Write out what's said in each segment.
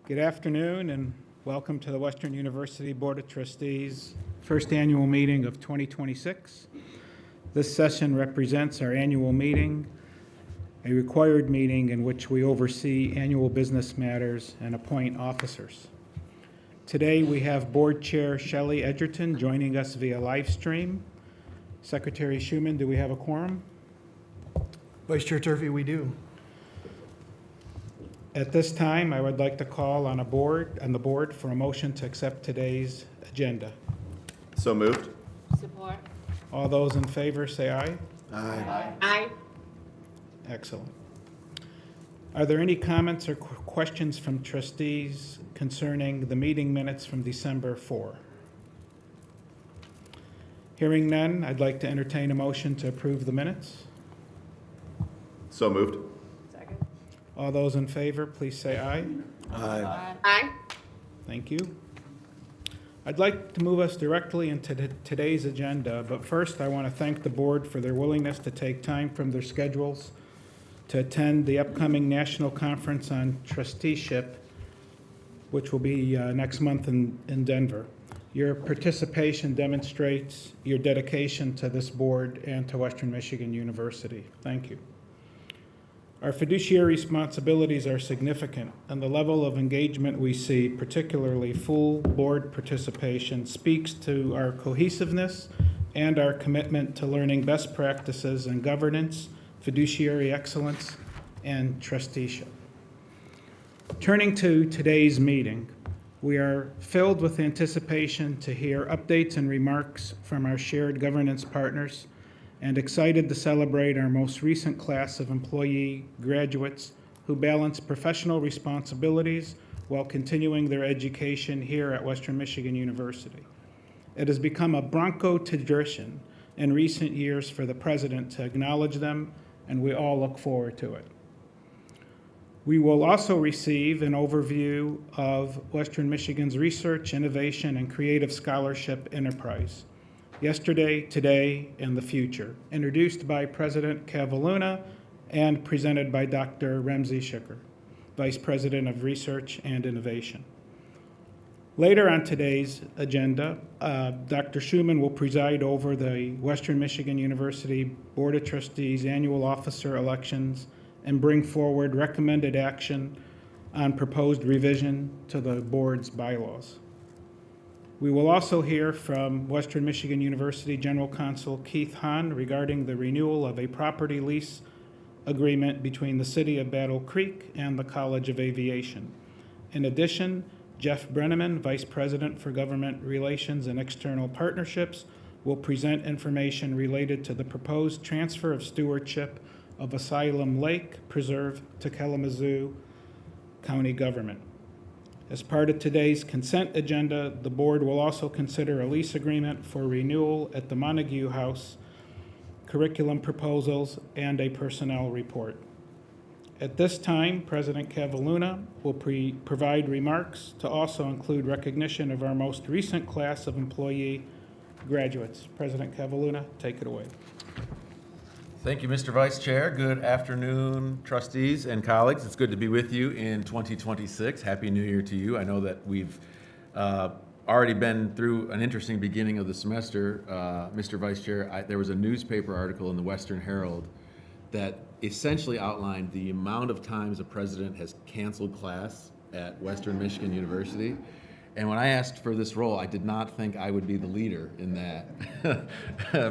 Good afternoon and welcome to the Western University Board of Trustees first annual meeting of 2026. This session represents our annual meeting, a required meeting in which we oversee annual business matters and appoint officers. Today we have Board Chair Shelley Edgerton joining us via live stream. Secretary Schuman, do we have a quorum? Vice Chair Turvey, we do. At this time, I would like to call on the board for a motion to accept today's agenda. So moved. Support. All those in favor say aye. Aye. Aye. Excellent. Are there any comments or questions from trustees concerning the meeting minutes from December 4? Hearing none, I'd like to entertain a motion to approve the minutes. So moved. Second. All those in favor, please say aye. Aye. Aye. Thank you. I'd like to move us directly into today's agenda, but first I want to thank the board for their willingness to take time from their schedules to attend the upcoming National Conference on Trusteeship, which will be next month in Denver. Your participation demonstrates your dedication to this board and to Western Michigan University. Thank you. Our fiduciary responsibilities are significant, and the level of engagement we see, particularly full board participation, speaks to our cohesiveness and our commitment to learning best practices in governance, fiduciary excellence, and trusteeship. Turning to today's meeting, we are filled with anticipation to hear updates and remarks from our shared governance partners and excited to celebrate our most recent class of employee graduates who balance professional responsibilities while continuing their education here at Western Michigan University. It has become a Bronco tradition in recent years for the president to acknowledge them, and we all look forward to it. We will also receive an overview of Western Michigan's research, innovation, and creative scholarship enterprise. Yesterday, today, and the future, introduced by President Cavalluna and presented by Dr. Remzi Shicker, Vice President of Research and Innovation. Later on today's agenda, Dr. Schuman will preside over the Western Michigan University Board of Trustees annual officer elections and bring forward recommended action on proposed revision to the board's bylaws. We will also hear from Western Michigan University General Counsel Keith Hahn regarding the renewal of a property lease agreement between the City of Battle Creek and the College of Aviation. In addition, Jeff Brenneman, Vice President for Government Relations and External Partnerships, will present information related to the proposed transfer of stewardship of Asylum Lake Preserve to Kalamazoo County government. As part of today's consent agenda, the board will also consider a lease agreement for renewal at the Montague House, curriculum proposals, and a personnel report. At this time, President Cavalluna will provide remarks to also include recognition of our most recent class of employee graduates. President Cavalluna, take it away. Thank you, Mr. Vice Chair. Good afternoon, trustees and colleagues. It's good to be with you in 2026. Happy New Year to you. I know that we've already been through an interesting beginning of the semester. Mr. Vice Chair, there was a newspaper article in the Western Herald that essentially outlined the amount of times a president has canceled class at Western Michigan University. And when I asked for this role, I did not think I would be the leader in that.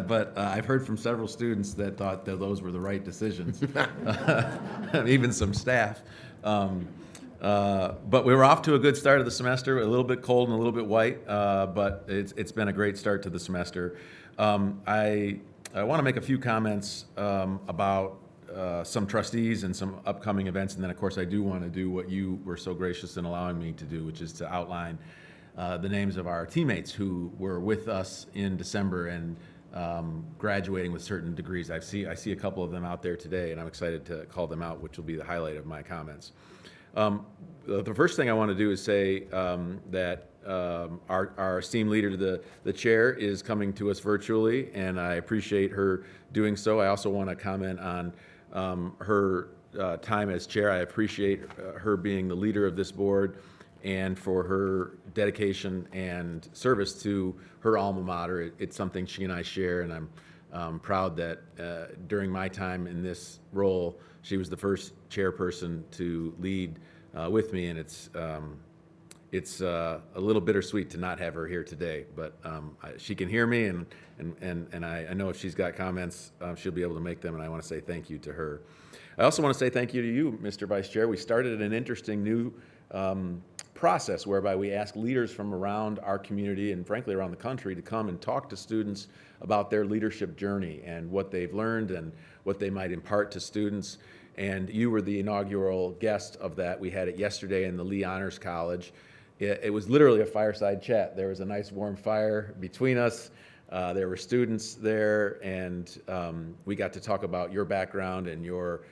But I've heard from several students that thought that those were the right decisions, even some staff. But we were off to a good start of the semester, a little bit cold and a little bit white, but it's been a great start to the semester. I want to make a few comments about some trustees and some upcoming events, and then of course I do want to do what you were so gracious in allowing me to do, which is to outline the names of our teammates who were with us in December and graduating with certain degrees. I see a couple of them out there today, and I'm excited to call them out, which will be the highlight of my comments. The first thing I want to do is say that our esteemed leader, the chair, is coming to us virtually, and I appreciate her doing so. I also want to comment on her time as chair. I appreciate her being the leader of this board and for her dedication and service to her alma mater. It's something she and I share, and I'm proud that during my time in this role, she was the first chairperson to lead with me, and it's a little bittersweet to not have her here today, but she can hear me, and I know if she's got comments, she'll be able to make them, and I want to say thank you to her. I also want to say thank you to you, Mr. Vice Chair. We started an interesting new process whereby we ask leaders from around our community and frankly around the country to come and talk to students about their leadership journey and what they've learned and what they might impart to students. And you were the inaugural guest of that. We had it yesterday in the Lee Honors College. It was literally a fireside chat. There was a nice warm fire between us. There were students there, and we got to talk about your background and your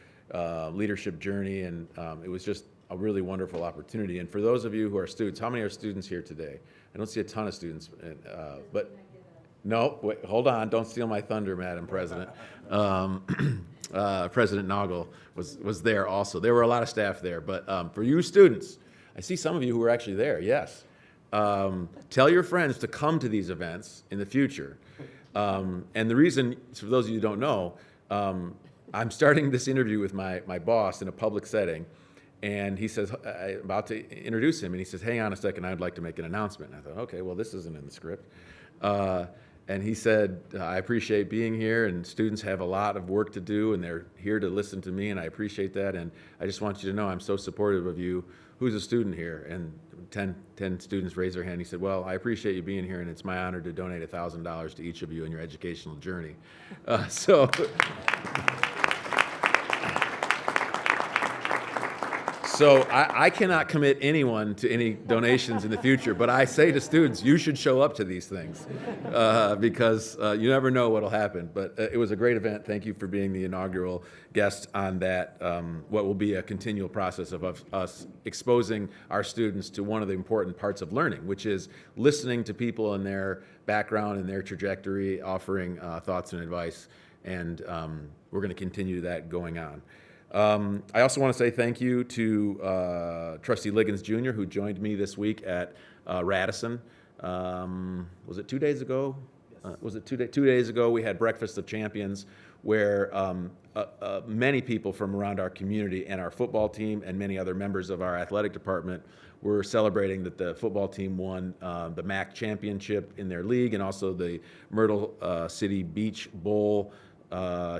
leadership journey, and it was just a really wonderful opportunity. And for those of you who are students, how many are students here today? I don't see a ton of students, but no, wait, hold on, don't steal my thunder, Madam President. President Noggle was there also. There were a lot of staff there, but for you students, I see some of you who were actually there, yes. Tell your friends to come to these events in the future. And the reason, for those of you who don't know, I'm starting this interview with my boss in a public setting, and he says, I'm about to introduce him, and he says, hang on a second, I'd like to make an announcement. And I thought, okay, well, this isn't in the script. And he said, I appreciate being here, and students have a lot of work to do, and they're here to listen to me, and I appreciate that, and I just want you to know I'm so supportive of you. Who's a student here? And 10 students raised their hand. He said, well, I appreciate you being here, and it's my honor to donate $1,000 to each of you in your educational journey. So I cannot commit anyone to any donations in the future, but I say to students, you should show up to these things because you never know what will happen. But it was a great event. Thank you for being the inaugural guest on that, what will be a continual process of us exposing our students to one of the important parts of learning, which is listening to people and their background and their trajectory, offering thoughts and advice, and we're going to continue that going on. I also want to say thank you to Trustee Liggins Jr., who joined me this week at Radisson. Was it 2 days ago? Yes. Was it 2 days ago? We had Breakfast of Champions, where many people from around our community and our football team and many other members of our athletic department were celebrating that the football team won the MAC championship in their league and also the Myrtle City Beach Bowl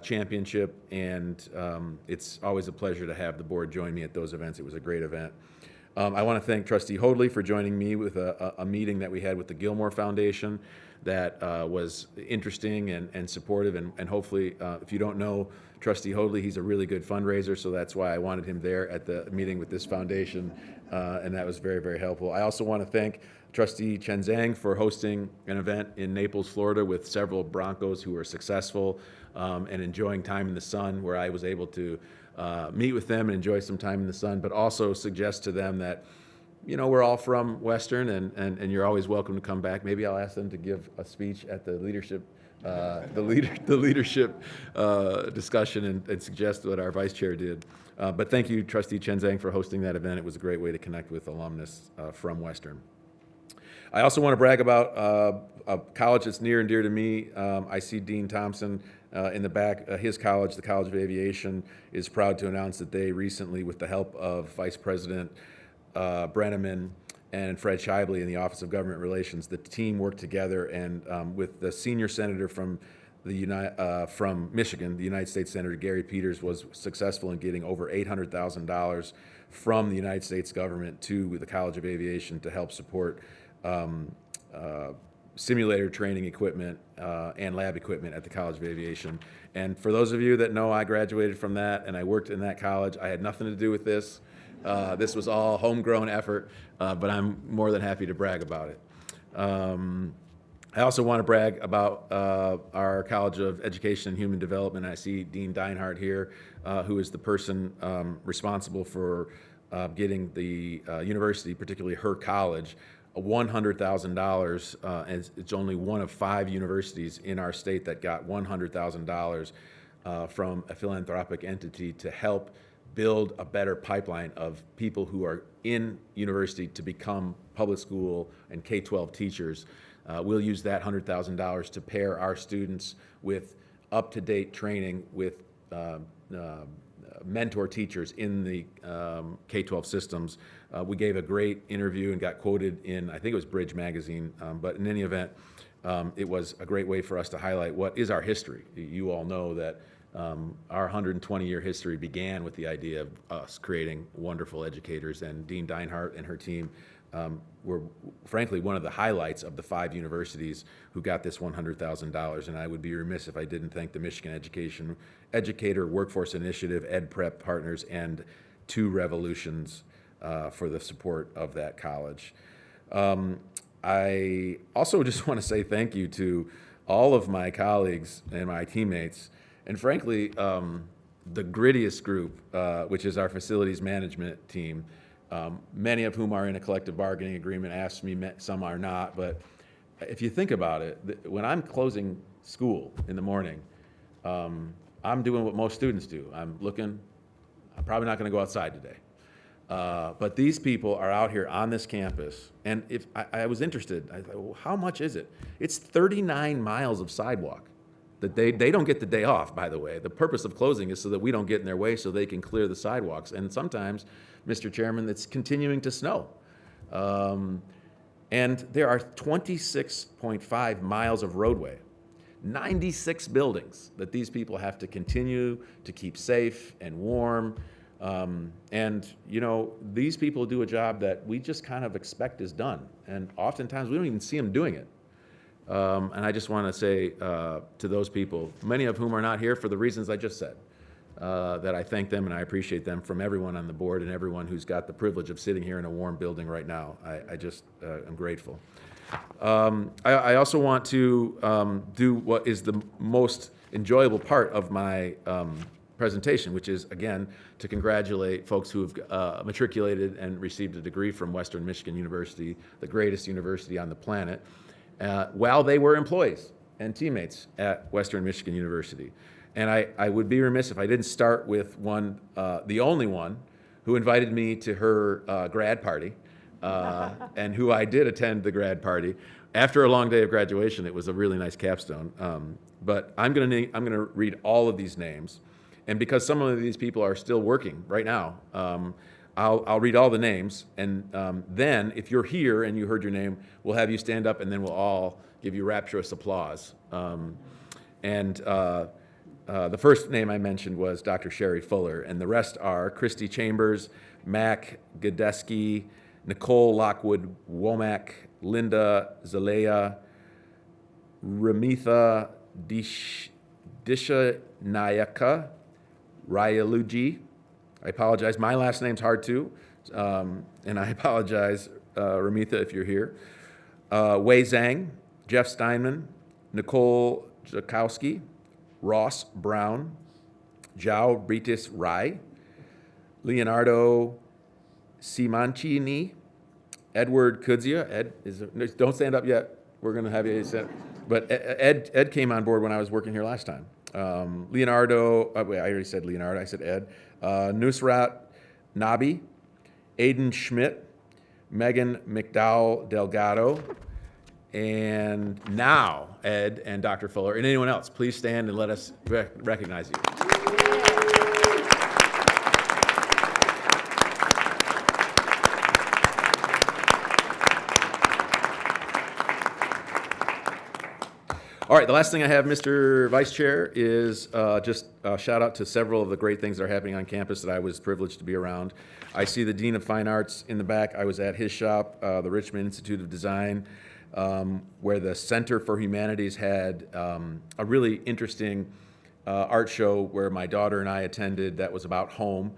championship, and it's always a pleasure to have the board join me at those events. It was a great event. I want to thank Trustee Hoadley for joining me with a meeting that we had with the Gilmore Foundation that was interesting and supportive, and hopefully, if you don't know Trustee Hoadley, he's a really good fundraiser, so that's why I wanted him there at the meeting with this foundation, and that was very, very helpful. I also want to thank Trustee Chen Zhang for hosting an event in Naples, Florida with several Broncos who were successful and enjoying time in the sun, where I was able to meet with them and enjoy some time in the sun, but also suggest to them that, you know, we're all from Western and you're always welcome to come back. Maybe I'll ask them to give a speech at the leadership discussion and suggest what our vice chair did. But thank you, Trustee Chen Zhang, for hosting that event. It was a great way to connect with alumnus from Western. I also want to brag about a college that's near and dear to me. I see Dean Thompson in the back. His college, the College of Aviation, is proud to announce that they recently, with the help of Vice President Brenneman and Fred Shively in the Office of Government Relations, the team worked together and with the senior senator from from Michigan, the United States Senator Gary Peters, was successful in getting over $800,000 from the United States government to the College of Aviation to help support simulator training equipment and lab equipment at the College of Aviation. And for those of you that know, I graduated from that and I worked in that college. I had nothing to do with this. This was all homegrown effort, but I'm more than happy to brag about it. I also want to brag about our College of Education and Human Development. I see Dean Deinhardt here, who is the person responsible for getting the university, particularly her college, $100,000, and it's only one of 5 universities in our state that got $100,000 from a philanthropic entity to help build a better pipeline of people who are in university to become public school and K-12 teachers. We'll use that $100,000 to pair our students with up-to-date training with mentor teachers in the K-12 systems. We gave a great interview and got quoted in, I think it was Bridge Magazine, but in any event, it was a great way for us to highlight what is our history. You all know that our 120-year history began with the idea of us creating wonderful educators, and Dean Deinhardt and her team were frankly one of the highlights of the 5 universities who got this $100,000, and I would be remiss if I didn't thank the Michigan Educator Workforce Initiative, EdPrep Partners, and 2 Revolutions for the support of that college. I also just want to say thank you to all of my colleagues and my teammates, and frankly, the grittiest group, which is our facilities management team, many of whom are in a collective bargaining agreement, asked me, some are not, but if you think about it, when I'm closing school in the morning, I'm doing what most students do. I'm probably not gonna go outside today. But these people are out here on this campus, and if I was interested, I thought, well, how much is it? It's 39 miles of sidewalk. That they don't get the day off, by the way. The purpose of closing is so that we don't get in their way so they can clear the sidewalks. And sometimes, Mr. Chairman, it's continuing to snow. And there are 26.5 miles of roadway, 96 buildings that these people have to continue to keep safe and warm. And, you know, these people do a job that we just kind of expect is done. And oftentimes, we don't even see them doing it. And I just want to say to those people, many of whom are not here for the reasons I just said, that I thank them and I appreciate them from everyone on the board and everyone who's got the privilege of sitting here in a warm building right now. I just am grateful. I also want to do what is the most enjoyable part of my presentation, which is, again, to congratulate folks who have matriculated and received a degree from Western Michigan University, the greatest university on the planet, while they were employees and teammates at Western Michigan University. And I would be remiss if I didn't start with one, the only one, who invited me to her grad party, and who I did attend the grad party. After a long day of graduation, it was a really nice capstone. But I'm gonna read all of these names. And because some of these people are still working right now, I'll read all the names, and then if you're here and you heard your name, we'll have you stand up, and then we'll all give you rapturous applause. The first name I mentioned was Dr. Sherry Fuller, and the rest are Christy Chambers, Mac Gadeski, Nicole Lockwood Womack, Linda Zalea, Ramitha Dishanayaka, Ryaluji. I apologize. My last name's hard too, and I apologize, Ramitha, if you're here. Wei Zhang, Jeff Steinman, Nicole Jakowski, Ross Brown, Zhao Britis Rai, Leonardo Simancini, Edward Kudzia. Ed, don't stand up yet. We're going to have you stand. But Ed came on board when I was working here last time. Leonardo, wait, I already said Leonardo, I said Ed. Nusrat Nabi, Aiden Schmidt, Megan McDowell Delgado, and now Ed and Dr. Fuller, and anyone else, please stand and let us recognize you. All right, the last thing I have, Mr. Vice Chair, is just a shout out to several of the great things that are happening on campus that I was privileged to be around. I see the Dean of Fine Arts in the back. I was at his shop, the Richmond Institute of Design, where the Center for Humanities had a really interesting art show where my daughter and I attended that was about home.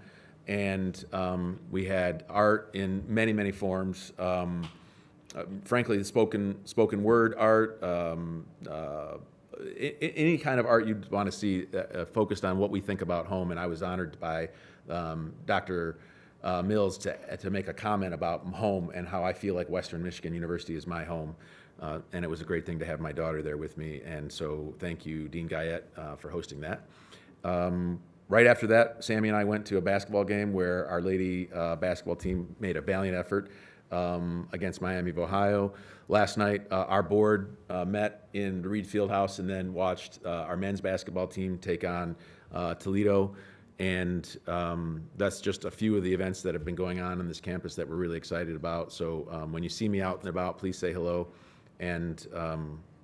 And we had art in many, many forms. Frankly, the spoken word art, any kind of art you'd want to see focused on what we think about home. And I was honored by Dr. Mills to make a comment about home and how I feel like Western Michigan University is my home. And it was a great thing to have my daughter there with me. And so thank you, Dean Guyette, for hosting that. Right after that, Sammy and I went to a basketball game where our lady basketball team made a valiant effort against Miami of Ohio. Last night, our board met in the Reed Fieldhouse and then watched our men's basketball team take on Toledo. And that's just a few of the events that have been going on this campus that we're really excited about. So when you see me out and about, please say hello. And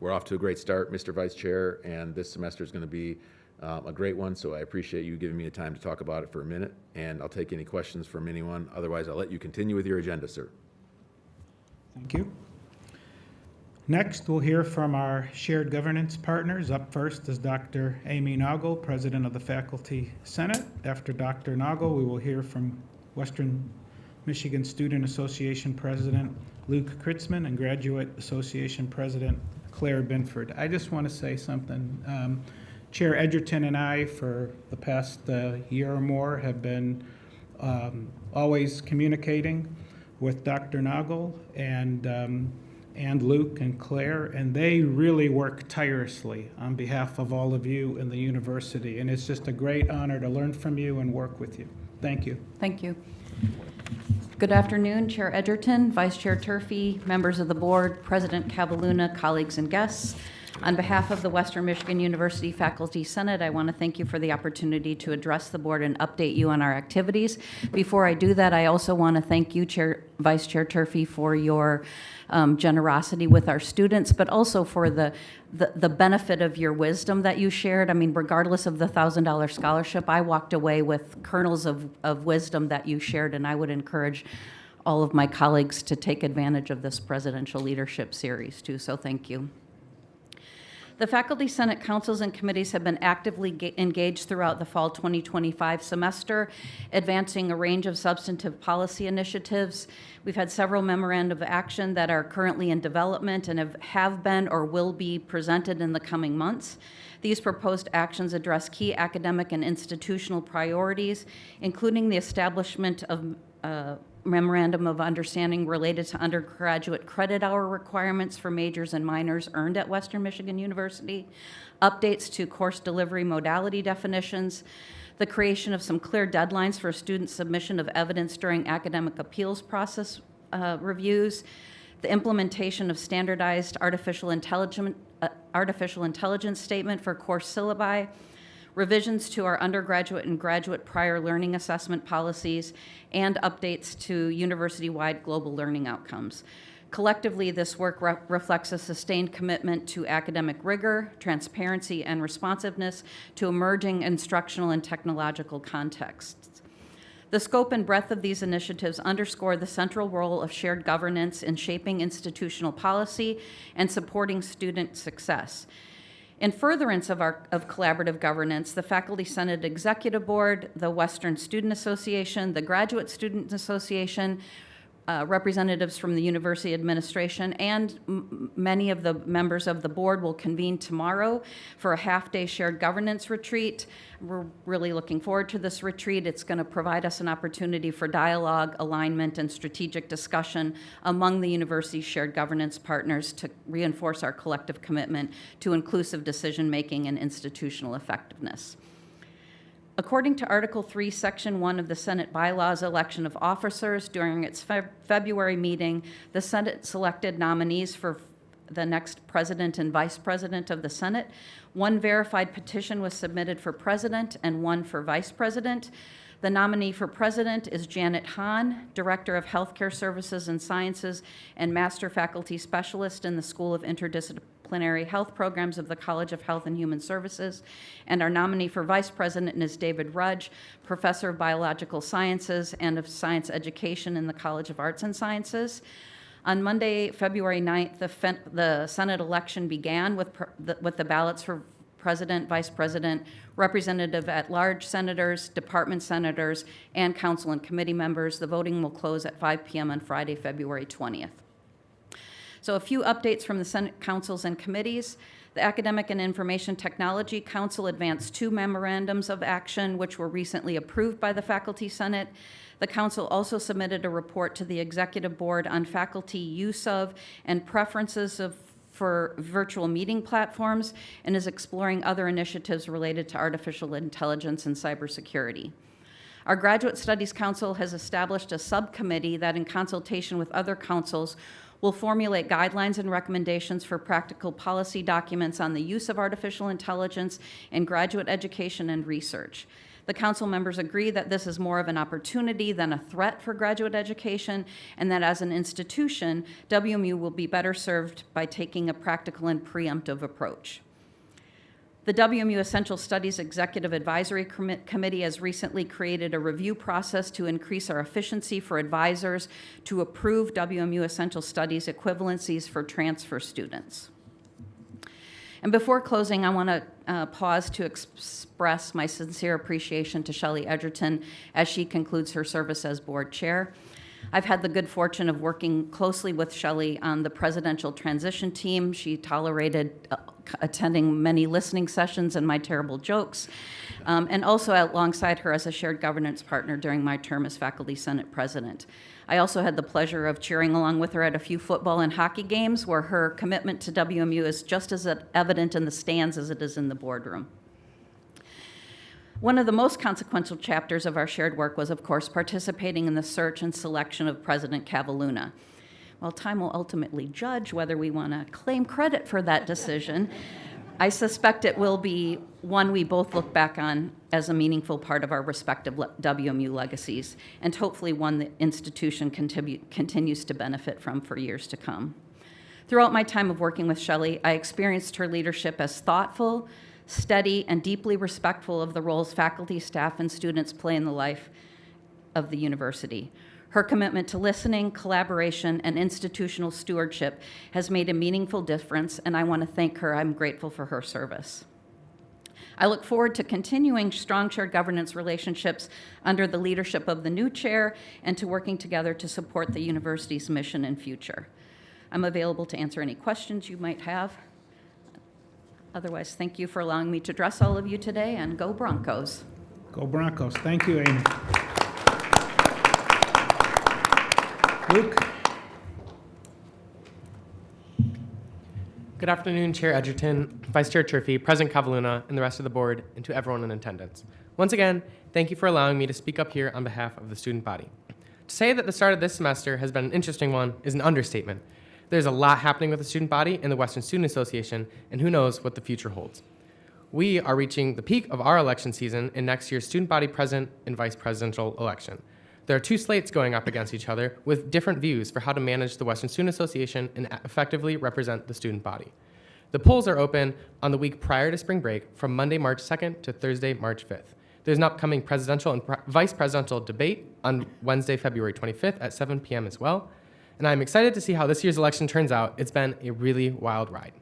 we're off to a great start, Mr. Vice Chair, and this semester is going to be a great one. So I appreciate you giving me the time to talk about it for a minute, and I'll take any questions from anyone. Otherwise, I'll let you continue with your agenda, sir. Thank you. Next, we'll hear from our shared governance partners. Up first is Dr. Amy Noggle, President of the Faculty Senate. After Dr. Noggle, we will hear from Western Michigan Student Association President Luke Kritzman and Graduate Association President Claire Binford. I just want to say something. Chair Edgerton and I, for the past year or more, have been always communicating with Dr. Noggle and Luke and Claire, and they really work tirelessly on behalf of all of you in the university. And it's just a great honor to learn from you and work with you. Thank you. Thank you. Good afternoon, Chair Edgerton, Vice Chair Turfy, members of the board, President Cavaluna, colleagues and guests. On behalf of the Western Michigan University Faculty Senate, I want to thank you for the opportunity to address the board and update you on our activities. Before I do that, I also want to thank you, Vice Chair Turfy, for your generosity with our students, but also for the benefit of your wisdom that you shared. I mean, regardless of the $1,000 scholarship, I walked away with kernels of wisdom that you shared, and I would encourage all of my colleagues to take advantage of this presidential leadership series too, so thank you. The Faculty Senate councils and committees have been actively engaged throughout the fall 2025 semester, advancing a range of substantive policy initiatives. We've had several memorandum of action that are currently in development and have been or will be presented in the coming months. These proposed actions address key academic and institutional priorities, including the establishment of memorandum of understanding related to undergraduate credit hour requirements for majors and minors earned at Western Michigan University, updates to course delivery modality definitions, the creation of some clear deadlines for student submission of evidence during academic appeals process reviews, the implementation of standardized artificial intelligence statement for course syllabi, revisions to our undergraduate and graduate prior learning assessment policies, and updates to university-wide global learning outcomes. Collectively, this work reflects a sustained commitment to academic rigor, transparency, and responsiveness to emerging instructional and technological contexts. The scope and breadth of these initiatives underscore the central role of shared governance in shaping institutional policy and supporting student success. In furtherance of collaborative governance, the Faculty Senate Executive Board, the Western Student Association, the Graduate Student Association, representatives from the university administration, and many of the members of the board will convene tomorrow for a half-day shared governance retreat. We're really looking forward to this retreat. It's going to provide us an opportunity for dialogue, alignment, and strategic discussion among the university's shared governance partners to reinforce our collective commitment to inclusive decision-making and institutional effectiveness. According to Article 3, Section 1 of the Senate Bylaws, election of officers, during its February meeting, the Senate selected nominees for the next president and vice president of the Senate. One verified petition was submitted for president and one for vice president. The nominee for president is Janet Hahn, Director of Healthcare Services and Sciences and Master Faculty Specialist in the School of Interdisciplinary Health Programs of the College of Health and Human Services. And our nominee for vice president is David Rudge, Professor of Biological Sciences and of Science Education in the College of Arts and Sciences. On Monday, February 9th, the Senate election began with the ballots for president, vice president, representative at large senators, department senators, and council and committee members. The voting will close at 5 p.m. on Friday, February 20th. So a few updates from the Senate councils and committees. The Academic and Information Technology Council advanced 2 memorandums of action, which were recently approved by the Faculty Senate. The council also submitted a report to the Executive Board on faculty use of and preferences for virtual meeting platforms and is exploring other initiatives related to artificial intelligence and cybersecurity. Our Graduate Studies Council has established a subcommittee that, in consultation with other councils, will formulate guidelines and recommendations for practical policy documents on the use of artificial intelligence in graduate education and research. The council members agree that this is more of an opportunity than a threat for graduate education, and that as an institution, WMU will be better served by taking a practical and preemptive approach. The WMU Essential Studies Executive Advisory Committee has recently created a review process to increase our efficiency for advisors to approve WMU Essential Studies equivalencies for transfer students. And before closing, I want to pause to express my sincere appreciation to Shelley Edgerton as she concludes her service as board chair. I've had the good fortune of working closely with Shelley on the presidential transition team. She tolerated attending many listening sessions and my terrible jokes, and also alongside her as a shared governance partner during my term as Faculty Senate President. I also had the pleasure of cheering along with her at a few football and hockey games where her commitment to WMU is just as evident in the stands as it is in the boardroom. One of the most consequential chapters of our shared work was, of course, participating in the search and selection of President Cavalluna. While time will ultimately judge whether we want to claim credit for that decision, I suspect it will be one we both look back on as a meaningful part of our respective WMU legacies, and hopefully one the institution continues to benefit from for years to come. Throughout my time of working with Shelley, I experienced her leadership as thoughtful, steady, and deeply respectful of the roles faculty, staff, and students play in the life of the university. Her commitment to listening, collaboration, and institutional stewardship has made a meaningful difference, and I want to thank her. I'm grateful for her service. I look forward to continuing strong shared governance relationships under the leadership of the new chair and to working together to support the university's mission and future. I'm available to answer any questions you might have. Otherwise, thank you for allowing me to address all of you today, and go Broncos. Go Broncos. Thank you, Amy. Luke? Good afternoon, Chair Edgerton, Vice Chair Turfy, President Cavalluna, and the rest of the board, and to everyone in attendance. Once again, thank you for allowing me to speak up here on behalf of the student body. To say that the start of this semester has been an interesting one is an understatement. There's a lot happening with the student body and the Western Student Association, and who knows what the future holds. We are reaching the peak of our election season in next year's student body president and vice presidential election. There are two slates going up against each other with different views for how to manage the Western Student Association and effectively represent the student body. The polls are open on the week prior to spring break from Monday, March 2nd to Thursday, March 5th. There's an upcoming presidential and vice presidential debate on Wednesday, February 25th at 7 p.m. as well. And I'm excited to see how this year's election turns out. It's been a really wild ride.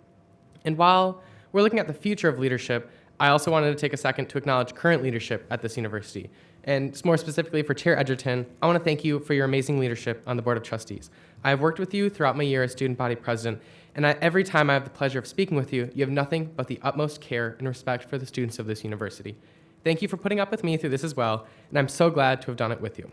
And while we're looking at the future of leadership, I also wanted to take a second to acknowledge current leadership at this university. And more specifically for Chair Edgerton, I want to thank you for your amazing leadership on the Board of Trustees. I have worked with you throughout my year as student body president, and every time I have the pleasure of speaking with you, you have nothing but the utmost care and respect for the students of this university. Thank you for putting up with me through this as well, and I'm so glad to have done it with you.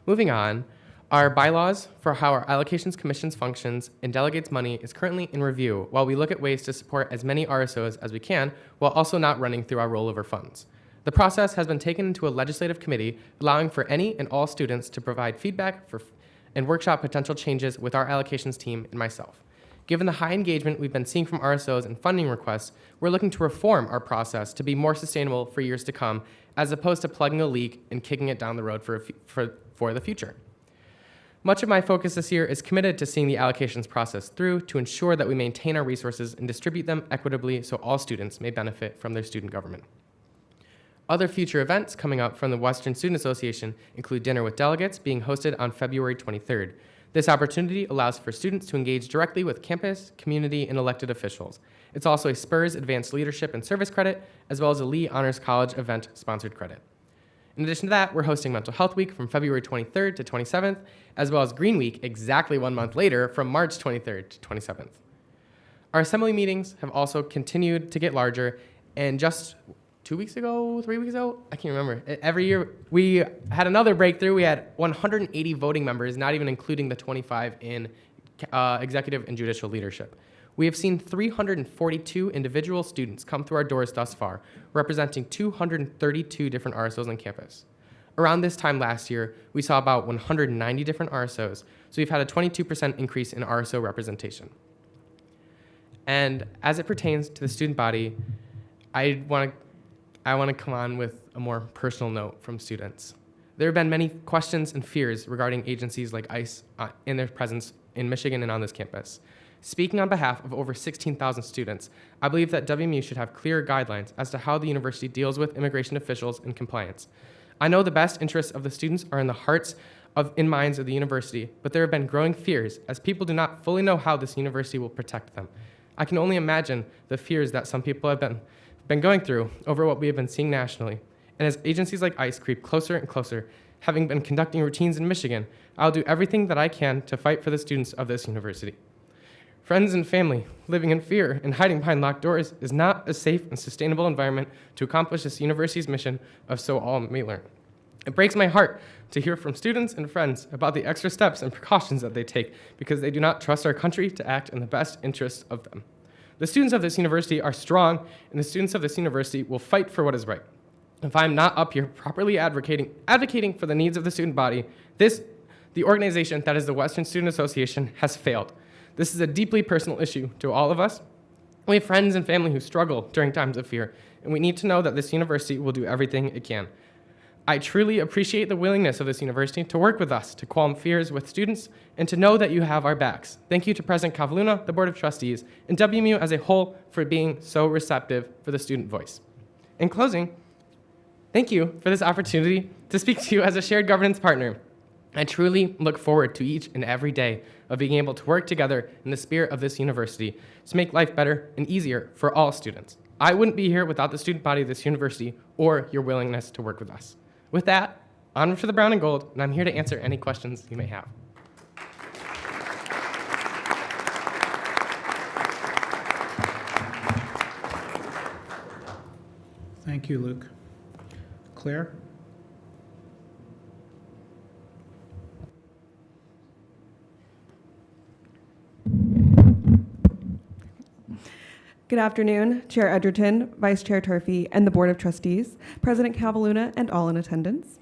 Moving on, our bylaws for how our allocations commissions functions and delegates money is currently in review while we look at ways to support as many RSOs as we can while also not running through our rollover funds. The process has been taken into a legislative committee, allowing for any and all students to provide feedback and workshop potential changes with our allocations team and myself. Given the high engagement we've been seeing from RSOs and funding requests, we're looking to reform our process to be more sustainable for years to come, as opposed to plugging a leak and kicking it down the road for the future. Much of my focus this year is committed to seeing the allocations process through to ensure that we maintain our resources and distribute them equitably so all students may benefit from their student government. Other future events coming up from the Western Student Association include Dinner with Delegates being hosted on February 23rd. This opportunity allows for students to engage directly with campus, community, and elected officials. It's also a SPURS Advanced Leadership and Service credit, as well as a Lee Honors College event sponsored credit. In addition to that, we're hosting Mental Health Week from February 23rd to 27th, as well as Green Week exactly 1 month later from March 23rd to 27th. Our assembly meetings have also continued to get larger, and just 3 weeks ago, I can't remember. Every year, we had another breakthrough. We had 180 voting members, not even including the 25 in executive and judicial leadership. We have seen 342 individual students come through our doors thus far, representing 232 different RSOs on campus. Around this time last year, we saw about 190 different RSOs, so we've had a 22% increase in RSO representation. And as it pertains to the student body, I want to come on with a more personal note from students. There have been many questions and fears regarding agencies like ICE in their presence in Michigan and on this campus. Speaking on behalf of over 16,000 students, I believe that WMU should have clear guidelines as to how the university deals with immigration officials and compliance. I know the best interests of the students are in the hearts and minds of the university, but there have been growing fears as people do not fully know how this university will protect them. I can only imagine the fears that some people have been going through over what we have been seeing nationally. And as agencies like ICE creep closer and closer, having been conducting routines in Michigan, I'll do everything that I can to fight for the students of this university. Friends and family living in fear and hiding behind locked doors is not a safe and sustainable environment to accomplish this university's mission of so all may learn. It breaks my heart to hear from students and friends about the extra steps and precautions that they take because they do not trust our country to act in the best interests of them. The students of this university are strong, and the students of this university will fight for what is right. If I'm not up here properly advocating for the needs of the student body, the organization that is the Western Student Association has failed. This is a deeply personal issue to all of us. We have friends and family who struggle during times of fear, and we need to know that this university will do everything it can. I truly appreciate the willingness of this university to work with us to calm fears with students and to know that you have our backs. Thank you to President Cavaluna, the Board of Trustees, and WMU as a whole for being so receptive for the student voice. In closing, thank you for this opportunity to speak to you as a shared governance partner. I truly look forward to each and every day of being able to work together in the spirit of this university to make life better and easier for all students. I wouldn't be here without the student body of this university or your willingness to work with us. With that, onward for the brown and gold, and I'm here to answer any questions you may have. Thank you, Luke. Claire? Good afternoon, Chair Edgerton, Vice Chair Turfy, and the Board of Trustees, President Cavaluna, and all in attendance.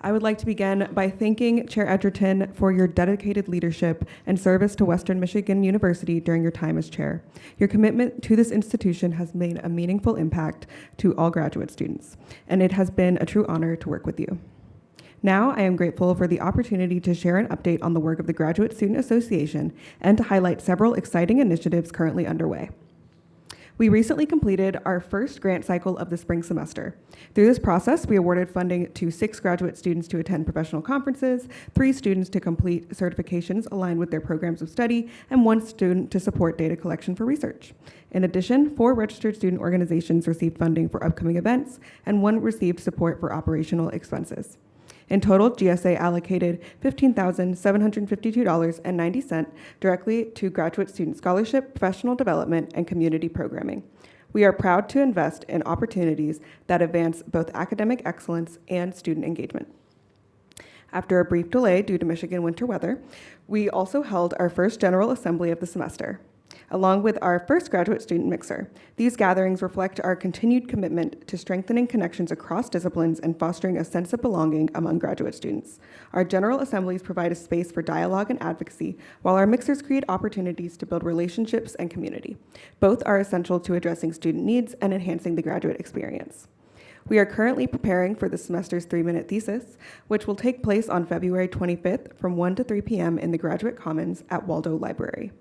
I would like to begin by thanking Chair Edgerton for your dedicated leadership and service to Western Michigan University during your time as chair. Your commitment to this institution has made a meaningful impact to all graduate students, and it has been a true honor to work with you. Now, I am grateful for the opportunity to share an update on the work of the Graduate Student Association and to highlight several exciting initiatives currently underway. We recently completed our first grant cycle of the spring semester. Through this process, we awarded funding to 6 graduate students to attend professional conferences, 3 students to complete certifications aligned with their programs of study, and 1 student to support data collection for research. In addition, 4 registered student organizations received funding for upcoming events, and 1 received support for operational expenses. In total, GSA allocated $15,752.90 directly to graduate student scholarship, professional development, and community programming. We are proud to invest in opportunities that advance both academic excellence and student engagement. After a brief delay due to Michigan winter weather, we also held our first General Assembly of the semester, along with our first graduate student mixer. These gatherings reflect our continued commitment to strengthening connections across disciplines and fostering a sense of belonging among graduate students. Our General Assemblies provide a space for dialogue and advocacy, while our mixers create opportunities to build relationships and community. Both are essential to addressing student needs and enhancing the graduate experience. We are currently preparing for the semester's 3-minute thesis, which will take place on February 25th from 1 to 3 p.m. in the Graduate Commons at Waldo Library.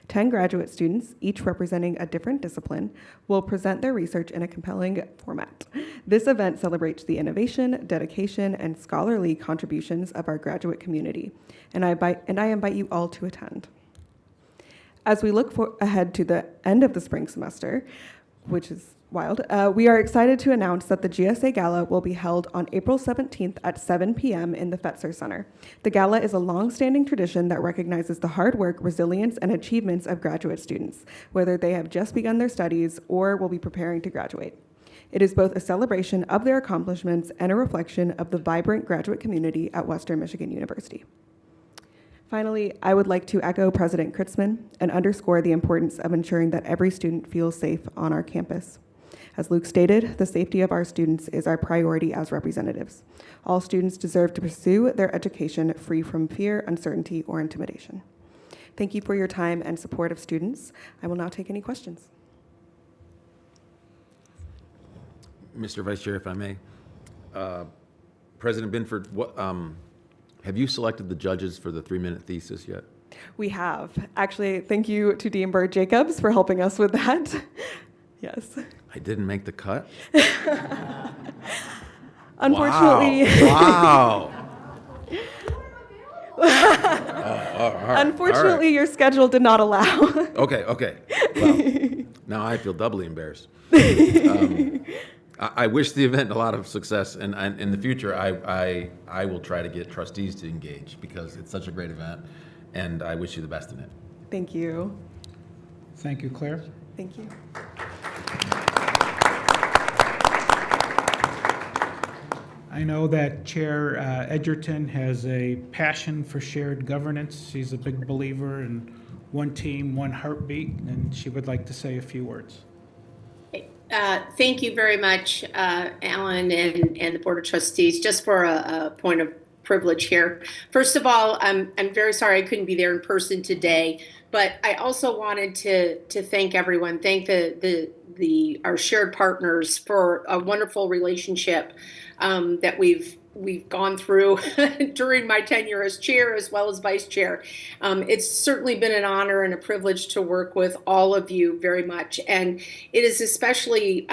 10 graduate students, each representing a different discipline, will present their research in a compelling format. This event celebrates the innovation, dedication, and scholarly contributions of our graduate community, and I invite you all to attend. As we look ahead to the end of the spring semester, which is wild, we are excited to announce that the GSA Gala will be held on April 17th at 7 p.m. in the Fetzer Center. The Gala is a long-standing tradition that recognizes the hard work, resilience, and achievements of graduate students, whether they have just begun their studies or will be preparing to graduate. It is both a celebration of their accomplishments and a reflection of the vibrant graduate community at Western Michigan University. Finally, I would like to echo President Kritzman and underscore the importance of ensuring that every student feels safe on our campus. As Luke stated, the safety of our students is our priority as representatives. All students deserve to pursue their education free from fear, uncertainty, or intimidation. Thank you for your time and support of students. I will now take any questions. Mr. Vice Chair, if I may. President Binford, have you selected the judges for the 3-minute thesis yet? We have. Actually, thank you to Dean Bird Jacobs for helping us with that. Yes. I didn't make the cut? Unfortunately, Wow. unfortunately, your schedule did not allow. Okay. Well, now I feel doubly embarrassed. I wish the event a lot of success, and in the future, I will try to get trustees to engage because it's such a great event, and I wish you the best in it. Thank you. Thank you, Claire. Thank you. I know that Chair Edgerton has a passion for shared governance. She's a big believer in one team, one heartbeat, and she would like to say a few words. Thank you very much, Alan and the Board of Trustees. Just for a point of privilege here. First of all, I'm very sorry I couldn't be there in person today, but I also wanted to thank everyone, thank our shared partners for a wonderful relationship that we've gone through during my tenure as chair as well as vice chair. It's certainly been an honor and a privilege to work with all of you very much. And it is especially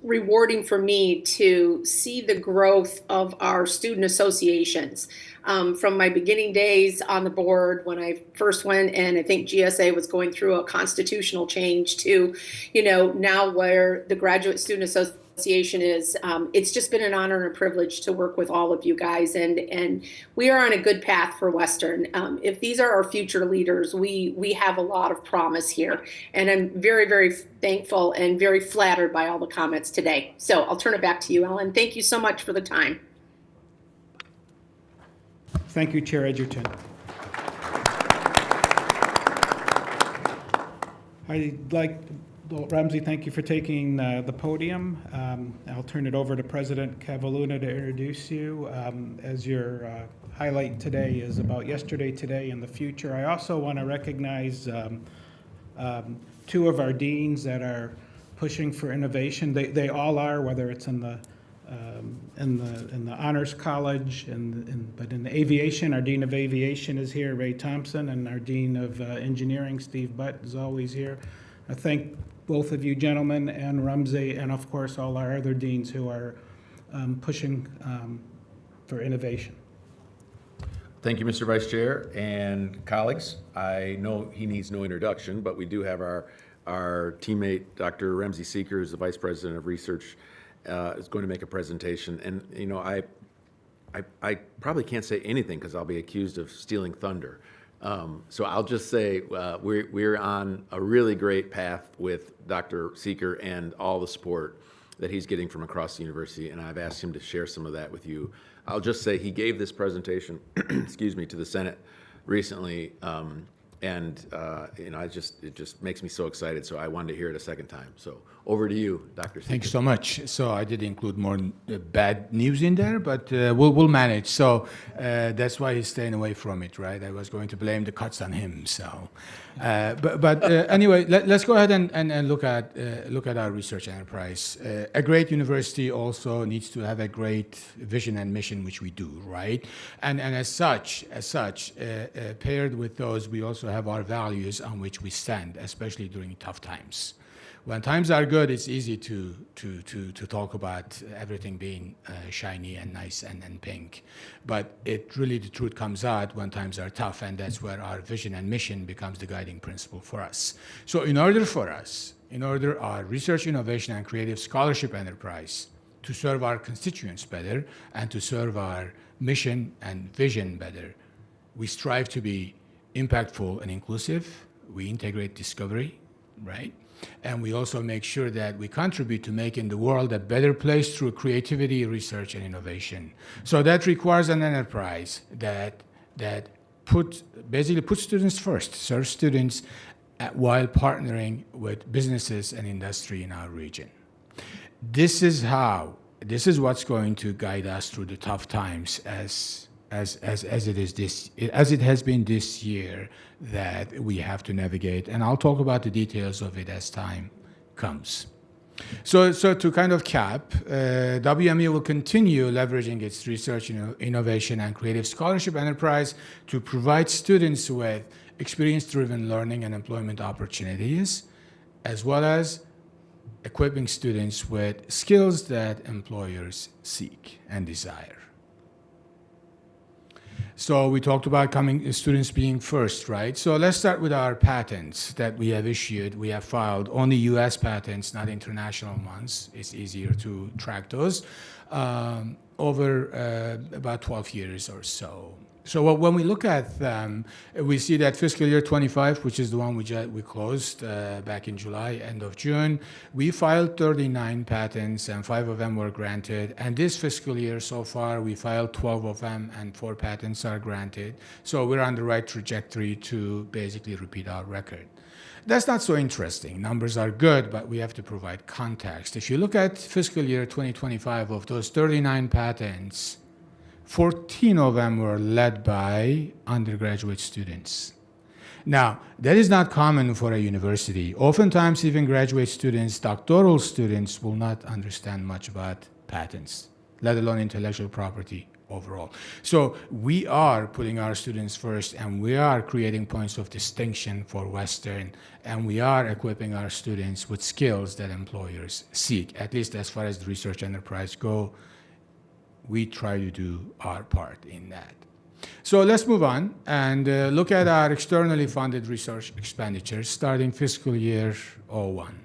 rewarding for me to see the growth of our student associations. From my beginning days on the board when I first went, and I think GSA was going through a constitutional change to, now where the Graduate Student Association is, it's just been an honor and a privilege to work with all of you guys, and we are on a good path for Western. If these are our future leaders, we have a lot of promise here, and I'm very, very thankful and very flattered by all the comments today. So I'll turn it back to you, Ellen. Thank you so much for the time. Thank you, Chair Edgerton. Ramsey, thank you for taking the podium. I'll turn it over to President Cavalluna to introduce you. As your highlight today is about yesterday, today, and the future. I also want to recognize two of our deans that are pushing for innovation. They all are, whether it's in the Honors College, but in the aviation, our Dean of Aviation is here, Ray Thompson, and our Dean of Engineering, Steve Butt, is always here. I thank both of you gentlemen and Ramsey, and of course all our other deans who are pushing for innovation. Thank you, Mr. Vice Chair and colleagues. I know he needs no introduction, but we do have our teammate, Dr. Ramsey Seeker, who's the Vice President of Research, is going to make a presentation. And I probably can't say anything because I'll be accused of stealing thunder. So I'll just say we're on a really great path with Dr. Seeker and all the support that he's getting from across the university, and I've asked him to share some of that with you. I'll just say he gave this presentation, excuse me, to the Senate recently, and it just makes me so excited. So I wanted to hear it a second time. So over to you, Dr. Seeker. Thanks so much. So I did include more bad news in there, but we'll manage. So that's why he's staying away from it, right? I was going to blame the cuts on him. So, but anyway, let's go ahead and look at our research enterprise. A great university also needs to have a great vision and mission, which we do, right? And as such, paired with those, we also have our values on which we stand, especially during tough times. When times are good, it's easy to talk about everything being shiny and nice and pink. But it really, the truth comes out when times are tough, and that's where our vision and mission becomes the guiding principle for us. So in order our research, innovation, and creative scholarship enterprise to serve our constituents better and to serve our mission and vision better, we strive to be impactful and inclusive. We integrate discovery, right? And we also make sure that we contribute to making the world a better place through creativity, research, and innovation. So that requires an enterprise that basically put students first, serve students while partnering with businesses and industry in our region. This is what's going to guide us through the tough times as it has been this year that we have to navigate. And I'll talk about the details of it as time comes. So to kind of cap, WME will continue leveraging its research, innovation, and creative scholarship enterprise to provide students with experience-driven learning and employment opportunities, as well as equipping students with skills that employers seek and desire. So we talked about students being first, right? So let's start with our patents that we have issued. We have filed only US patents, not international ones. It's easier to track those over about 12 years or so. So when we look at them, we see that fiscal year 25, which is the one we closed back in July, end of June, we filed 39 patents and 5 of them were granted. And this fiscal year so far, we filed 12 of them and 4 patents are granted. So we're on the right trajectory to basically repeat our record. That's not so interesting. Numbers are good, but we have to provide context. If you look at fiscal year 2025, of those 39 patents, 14 of them were led by undergraduate students. Now, that is not common for a university. Oftentimes, even graduate students, doctoral students, will not understand much about patents, let alone intellectual property overall. So we are putting our students first, and we are creating points of distinction for Western, and we are equipping our students with skills that employers seek, at least as far as the research enterprise go. We try to do our part in that. So let's move on and look at our externally funded research expenditures starting fiscal year 01.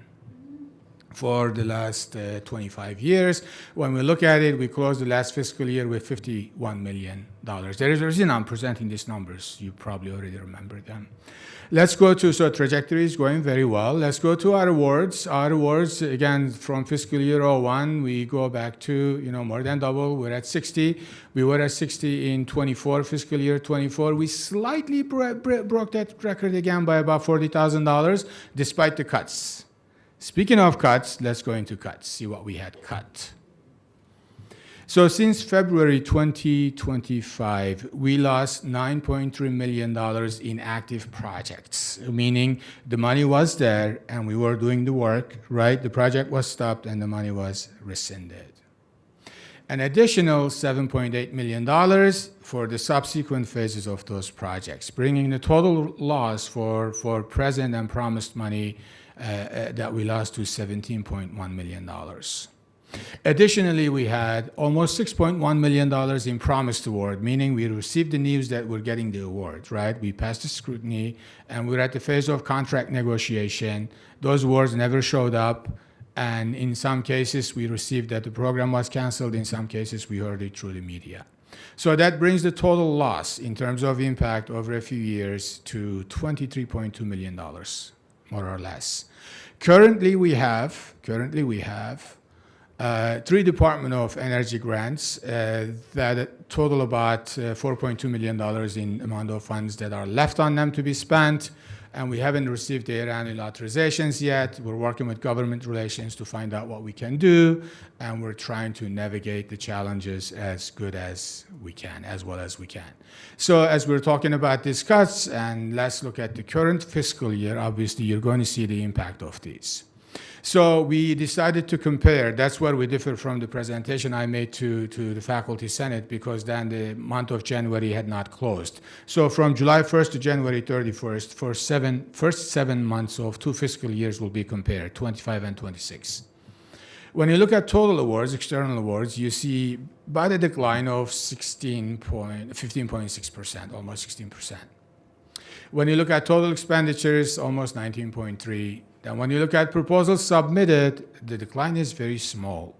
For the last 25 years, when we look at it, we closed the last fiscal year with $51 million. There is a reason I'm presenting these numbers. You probably already remember them. Let's go to, so trajectory is going very well. Let's go to our awards. Our awards, again, from fiscal year 01, we go back to, more than double. We're at 60. We were at 60 in 24, fiscal year 24. We slightly broke that record again by about $40,000, despite the cuts. Speaking of cuts, let's go into cuts, see what we had cut. So since February 2025, we lost $9.3 million in active projects, meaning the money was there and we were doing the work, right? The project was stopped and the money was rescinded. An additional $7.8 million for the subsequent phases of those projects, bringing the total loss for present and promised money that we lost to $17.1 million. Additionally, we had almost $6.1 million in promised award, meaning we received the news that we're getting the award, right? We passed the scrutiny, and we're at the phase of contract negotiation. Those awards never showed up, and in some cases, we received that the program was canceled. In some cases, we heard it through the media. So that brings the total loss in terms of impact over a few years to $23.2 million, more or less. Currently, we have 3 Department of Energy grants that total about $4.2 million in amount of funds that are left on them to be spent, and we haven't received their annual authorizations yet. We're working with government relations to find out what we can do, and we're trying to navigate the challenges as good as we can, as well as we can. So as we're talking about these cuts, and let's look at the current fiscal year, obviously you're going to see the impact of these. So we decided to compare. That's where we differ from the presentation I made to the Faculty Senate, because then the month of January had not closed. So from July 1st to January 31st, for first 7 months of 2 fiscal years will be compared, 25 and 26. When you look at total awards, external awards, you see about a decline of 15.6%, almost 16%. When you look at total expenditures, almost 19.3%. And when you look at proposals submitted, the decline is very small.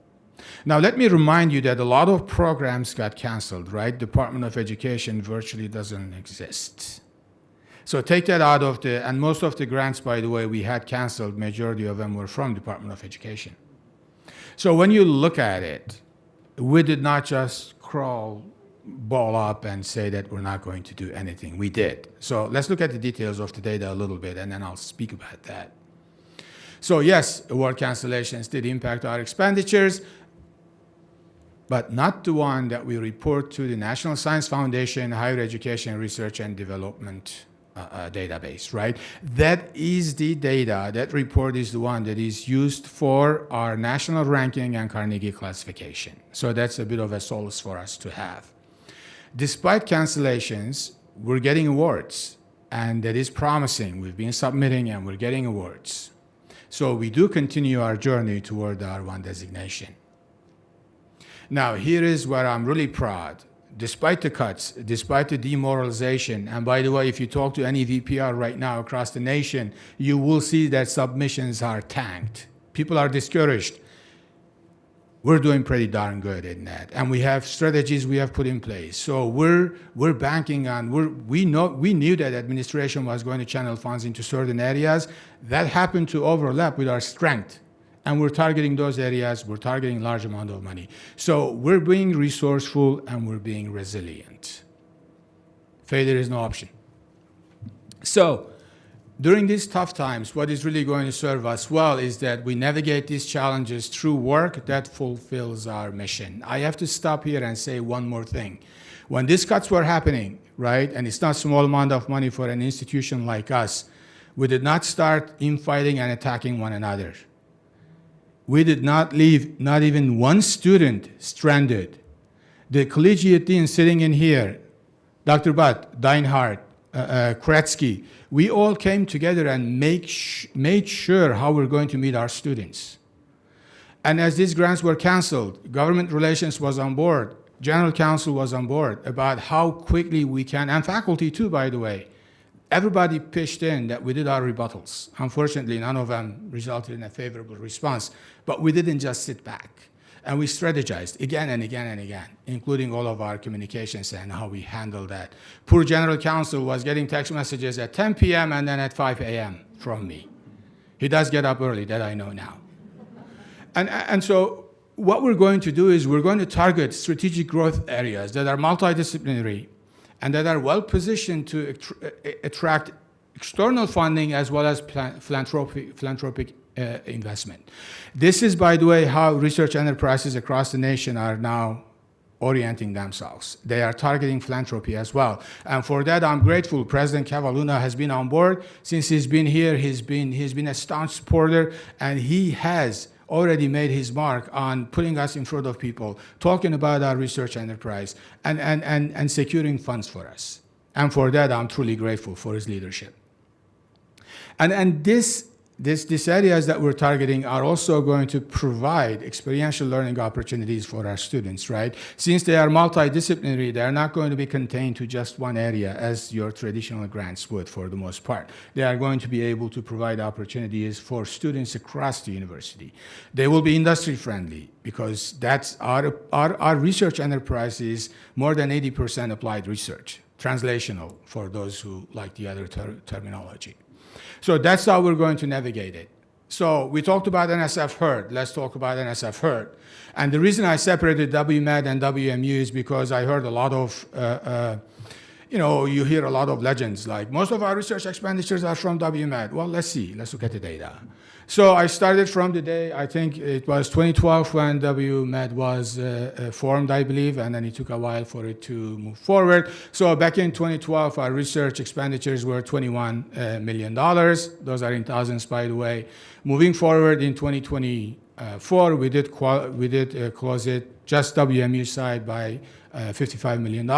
Now, let me remind you that a lot of programs got canceled, right? Department of Education virtually doesn't exist. So take that out of and most of the grants, by the way, we had canceled, majority of them were from Department of Education. So when you look at it, we did not just crawl ball up and say that we're not going to do anything. We did. So let's look at the details of the data a little bit, and then I'll speak about that. So yes, award cancellations did impact our expenditures, but not the one that we report to the National Science Foundation, Higher Education Research and Development database, right? That is the data, that report is the one that is used for our national ranking and Carnegie classification. So that's a bit of a solace for us to have. Despite cancellations, we're getting awards, and that is promising. We've been submitting and we're getting awards. So we do continue our journey toward our R1 designation. Now, here is where I'm really proud. Despite the cuts, despite the demoralization, and by the way, if you talk to any VPR right now across the nation, you will see that submissions are tanked. People are discouraged. We're doing pretty darn good in that, and we have strategies we have put in place. So we're banking on, we knew that administration was going to channel funds into certain areas. That happened to overlap with our strength. And we're targeting those areas, we're targeting large amount of money. So we're being resourceful and we're being resilient. Failure is no option. So during these tough times, what is really going to serve us well is that we navigate these challenges through work that fulfills our mission. I have to stop here and say one more thing. When these cuts were happening, right, and it's not a small amount of money for an institution like us, we did not start infighting and attacking one another. We did not leave not even one student stranded. The collegiate dean sitting in here, Dr. Butt, Deinhardt, Kretsky, we all came together and made sure how we're going to meet our students. And as these grants were canceled, government relations was on board, general counsel was on board about how quickly we can, and faculty too, by the way. Everybody pitched in that we did our rebuttals. Unfortunately, none of them resulted in a favorable response, but we didn't just sit back. And we strategized again and again and again, including all of our communications and how we handled that. Poor general counsel was getting text messages at 10 p.m. and then at 5 a.m. from me. He does get up early, that I know now. And so what we're going to do is we're going to target strategic growth areas that are multidisciplinary and that are well positioned to attract external funding as well as philanthropic investment. This is, by the way, how research enterprises across the nation are now orienting themselves. They are targeting philanthropy as well. And for that, I'm grateful. President Cavalluna has been on board. Since he's been here, he's been a staunch supporter, and he has already made his mark on putting us in front of people, talking about our research enterprise, and securing funds for us. And for that, I'm truly grateful for his leadership. And these areas that we're targeting are also going to provide experiential learning opportunities for our students, right? Since they are multidisciplinary, they're not going to be contained to just one area as your traditional grants would for the most part. They are going to be able to provide opportunities for students across the university. They will be industry friendly because that's our research enterprise is more than 80% applied research, translational for those who like the other terminology. So that's how we're going to navigate it. So we talked about NSF HERD. Let's talk about NSF HERD. And the reason I separated WMed and WMU is because I heard a lot of, you hear a lot of legends, like most of our research expenditures are from WMed. Well, let's see. Let's look at the data. So I started from the day, I think it was 2012 when WMed was formed, I believe, and then it took a while for it to move forward. So back in 2012, our research expenditures were $21 million. Those are in thousands, by the way. Moving forward in 2024, we did close it, just WMU side, by $55 million.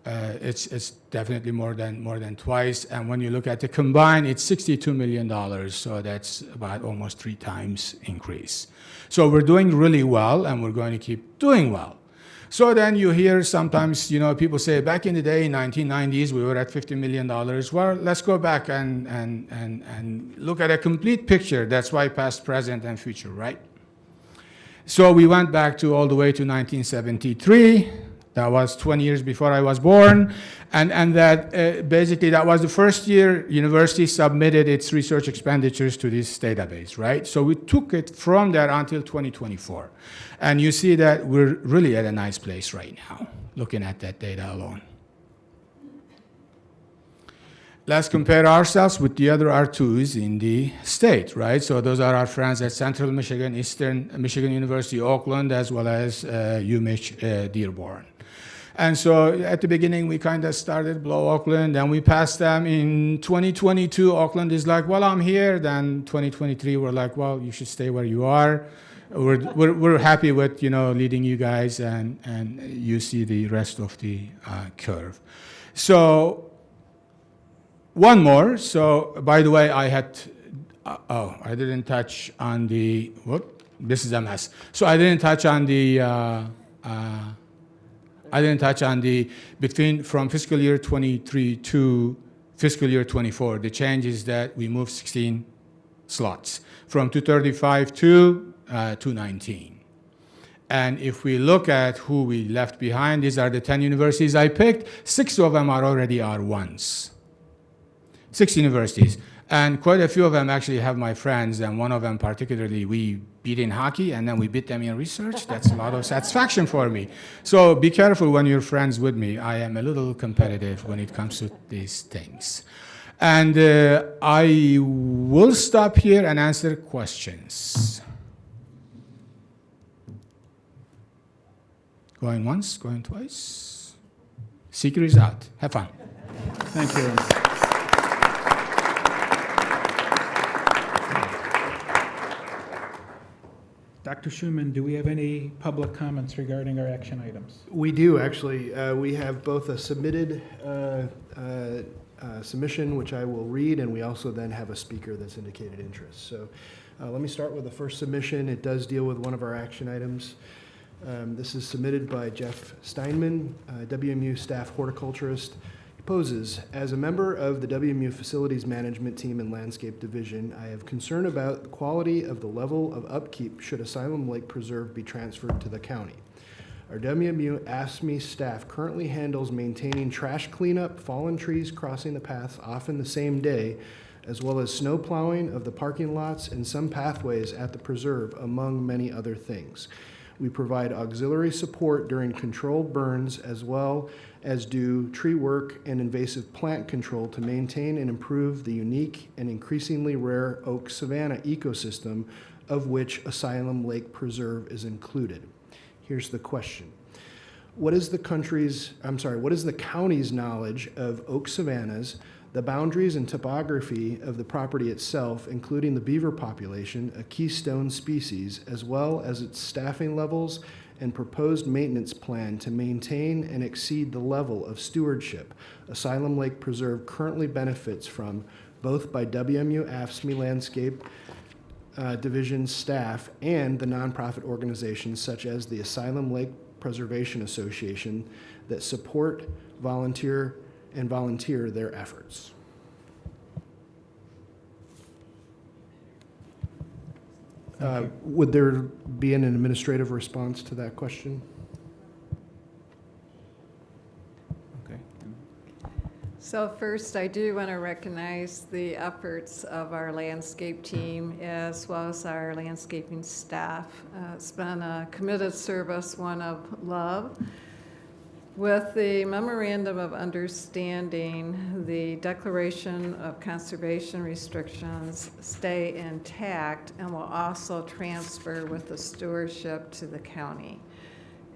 It's definitely more than twice, and when you look at the combined, it's $62 million, so that's about almost 3 times increase. So we're doing really well, and we're going to keep doing well. So then you hear sometimes, people say, back in the day, in 1990s, we were at $50 million. Well, let's go back and look at a complete picture. That's why past, present, and future, right? So we went back all the way to 1973. That was 20 years before I was born, and that basically that was the first year university submitted its research expenditures to this database, right? So we took it from there until 2024, and you see that we're really at a nice place right now. looking at that data alone. Let's compare ourselves with the other R2s in the state, right? So those are our friends at Central Michigan, Eastern Michigan University, Oakland, as well as UMich Dearborn. And so at the beginning, we kind of started below Oakland, and we passed them in 2022. Oakland is like, well, I'm here. Then 2023, we're like, well, you should stay where you are. We're happy with, leading you guys, and you see the rest of the curve. So one more. So by the way, I didn't touch on the, this is a mess. So I didn't touch on the, from fiscal year 23 to fiscal year 24, the change is that we moved 16 slots from 235 to 219. And if we look at who we left behind, these are the 10 universities I picked. 6 of them are already R1s. 6 universities. And quite a few of them actually have my friends, and one of them particularly we beat in hockey, and then we beat them in research. That's a lot of satisfaction for me. So be careful when you're friends with me. I am a little competitive when it comes to these things. And I will stop here and answer questions. Going once, going twice. Seeker is out. Have fun. Thank you. Dr. Schumann, do we have any public comments regarding our action items? We do, actually. We have both a submitted submission, which I will read, and we also then have a speaker that's indicated interest. So let me start with the first submission. It does deal with one of our action items. This is submitted by Jeff Steinman, WMU staff horticulturist. He poses, as a member of the WMU Facilities Management Team and Landscape Division, I have concern about the quality of the level of upkeep should Asylum Lake Preserve be transferred to the county. Our WMU AFSCME staff currently handles maintaining trash cleanup, fallen trees crossing the paths often the same day, as well as snow plowing of the parking lots and some pathways at the preserve, among many other things. We provide auxiliary support during controlled burns, as well as do tree work and invasive plant control to maintain and improve the unique and increasingly rare oak savanna ecosystem of which Asylum Lake Preserve is included. Here's the question. What is the county's knowledge of oak savannas, the boundaries and topography of the property itself, including the beaver population, a keystone species, as well as its staffing levels and proposed maintenance plan to maintain and exceed the level of stewardship Asylum Lake Preserve currently benefits from, both by WMU AFSCME Landscape Division staff and the nonprofit organizations such as the Asylum Lake Preservation Association that support, volunteer their efforts. Would there be an administrative response to that question? Okay. So first, I do want to recognize the efforts of our landscape team as well as our landscaping staff. It's been a committed service, one of love. With the Memorandum of Understanding, the Declaration of Conservation Restrictions stay intact and will also transfer with the stewardship to the county.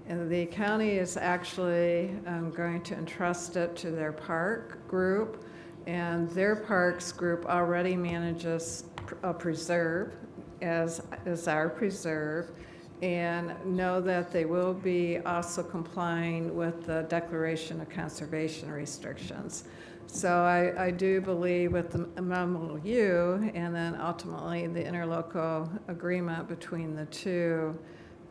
And the county is actually going to entrust it to their park group, and their parks group already manages a preserve as our preserve, and know that they will be also complying with the Declaration of Conservation Restrictions. So I do believe with the MOU and then ultimately the interlocal agreement between the two,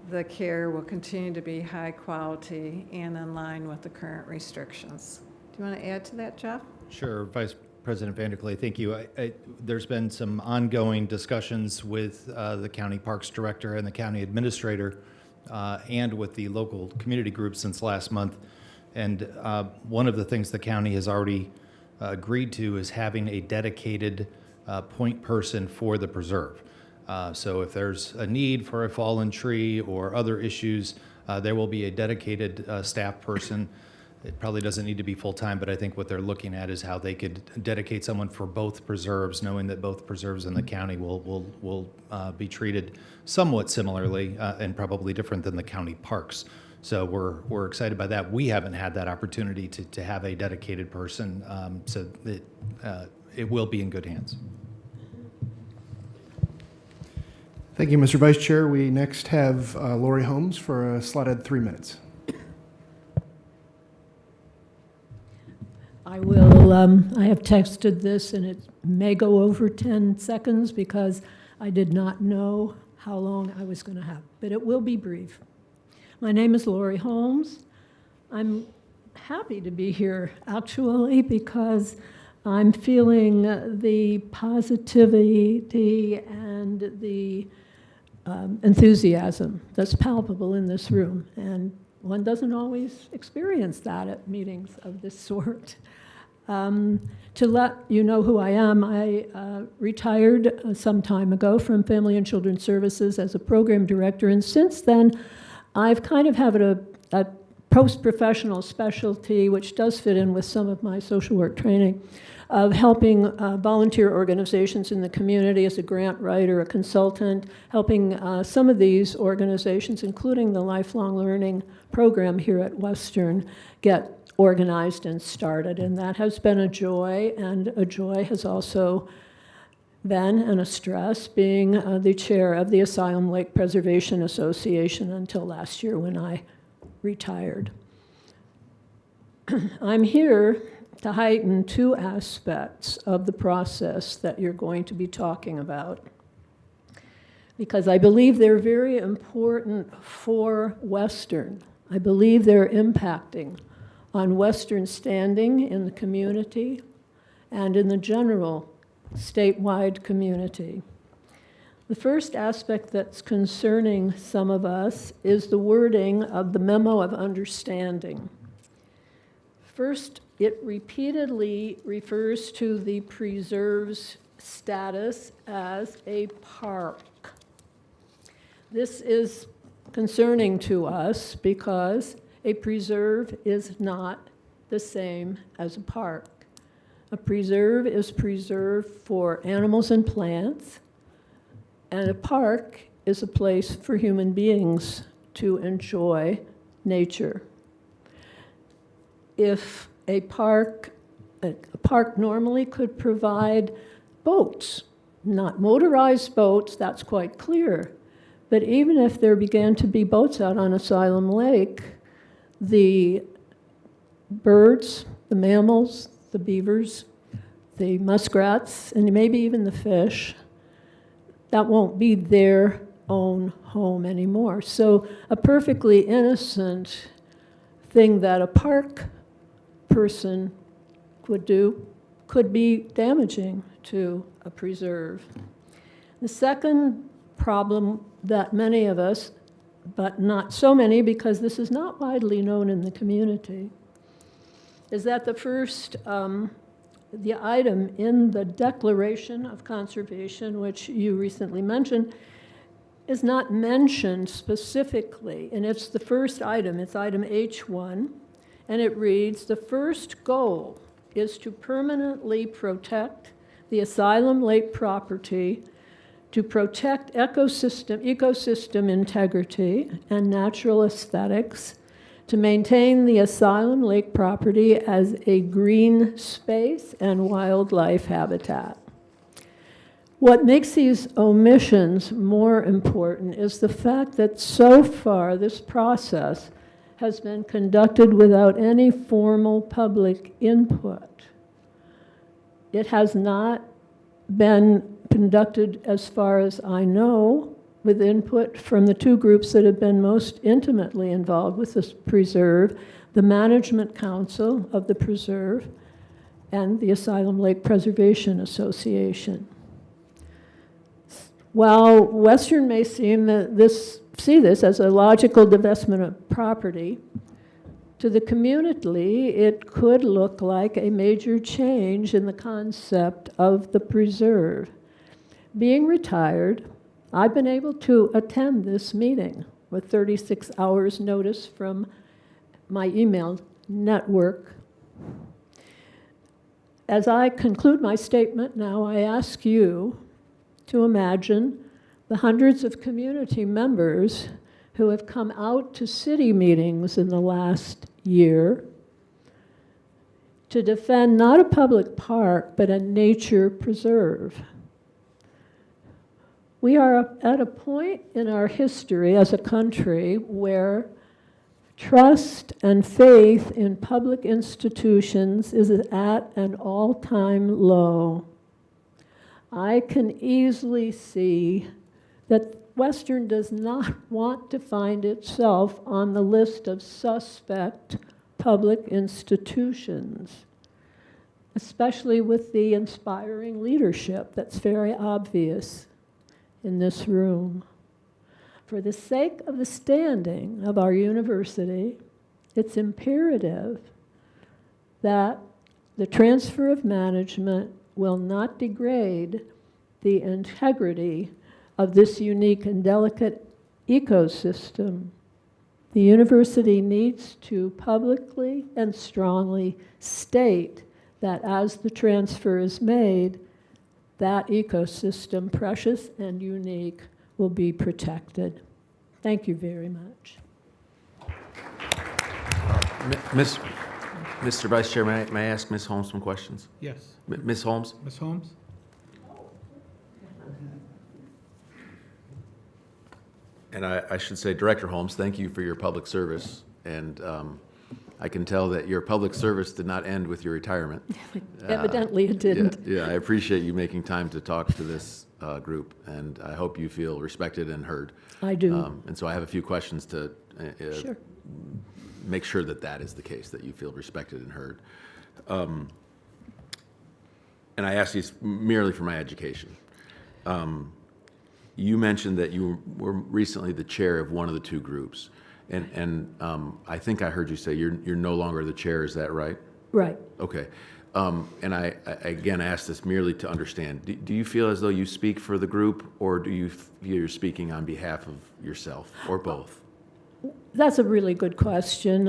the care will continue to be high quality and in line with the current restrictions. Do you want to add to that, Jeff? Sure, Vice President Vanderklay, thank you. There's been some ongoing discussions with the County Parks Director and the County Administrator and with the local community groups since last month. And one of the things the county has already agreed to is having a dedicated point person for the preserve. So if there's a need for a fallen tree or other issues, There will be a dedicated staff person. It probably doesn't need to be full-time, but I think what they're looking at is how they could dedicate someone for both preserves, knowing that both preserves in the county will be treated somewhat similarly and probably different than the county parks. So we're excited by that. We haven't had that opportunity to have a dedicated person, so it will be in good hands. Thank you, Mr. Vice Chair. We next have Lori Holmes for a slotted 3 minutes. I will, I have texted this and it may go over 10 seconds because I did not know how long I was going to have, but it will be brief. My name is Lori Holmes. I'm happy to be here actually because I'm feeling the positivity and the enthusiasm that's palpable in this room. And one doesn't always experience that at meetings of this sort. To let you know who I am, I retired some time ago from Family and Children's Services as a program director, and since then, I've kind of had a post-professional specialty, which does fit in with some of my social work training, of helping volunteer organizations in the community as a grant writer, a consultant, helping some of these organizations, including the Lifelong Learning Program here at Western, get organized and started. And that has been a joy, and a joy has also been, and a stress, being the chair of the Asylum Lake Preservation Association until last year when I retired. I'm here to heighten two aspects of the process that you're going to be talking about, because I believe they're very important for Western. I believe they're impacting on Western standing in the community and in the general statewide community. The first aspect that's concerning some of us is the wording of the Memo of Understanding. First, it repeatedly refers to the preserve's status as a park. This is concerning to us because a preserve is not the same as a park. A preserve is preserved for animals and plants, and a park is a place for human beings to enjoy nature. If a park normally could provide boats, not motorized boats, that's quite clear. But even if there began to be boats out on Asylum Lake, the birds, the mammals, the beavers, the muskrats, and maybe even the fish, that won't be their own home anymore. So a perfectly innocent thing that a park person would do could be damaging to a preserve. The second problem that many of us, but not so many because this is not widely known in the community, is that the item in the Declaration of Conservation, which you recently mentioned, is not mentioned specifically, and it's the first item, it's item H1, and it reads, the first goal is to permanently protect the Asylum Lake property, to protect ecosystem integrity and natural aesthetics, to maintain the Asylum Lake property as a green space and wildlife habitat. What makes these omissions more important is the fact that so far this process has been conducted without any formal public input. It has not been conducted, as far as I know, with input from the two groups that have been most intimately involved with this preserve, the Management Council of the Preserve and the Asylum Lake Preservation Association. While Western may see this as a logical divestment of property, to the community, it could look like a major change in the concept of the preserve. Being retired, I've been able to attend this meeting with 36 hours notice from my email network. As I conclude my statement now, I ask you to imagine the hundreds of community members who have come out to city meetings in the last year to defend not a public park, but a nature preserve. We are at a point in our history as a country where trust and faith in public institutions is at an all-time low. I can easily see that Western does not want to find itself on the list of suspect public institutions, especially with the inspiring leadership that's very obvious in this room. For the sake of the standing of our university, it's imperative that the transfer of management will not degrade the integrity of this unique and delicate ecosystem. The university needs to publicly and strongly state that as the transfer is made, that ecosystem, precious and unique, will be protected. Thank you very much. Mr. Vice Chair, may I ask Ms. Holmes some questions? Yes. Ms. Holmes? Ms. Holmes? And I should say, Director Holmes, thank you for your public service. And I can tell that your public service did not end with your retirement. Evidently it didn't. Yeah, I appreciate you making time to talk to this group, and I hope you feel respected and heard. I do. And so I have a few questions to Sure. make sure that that is the case, that you feel respected and heard. And I ask these merely for my education. You mentioned that you were recently the chair of one of the two groups, and I think I heard you say you're no longer the chair. Is that right? Right. Okay. And I again ask this merely to understand. Do you feel as though you speak for the group, or do you feel you're speaking on behalf of yourself, or both? That's a really good question.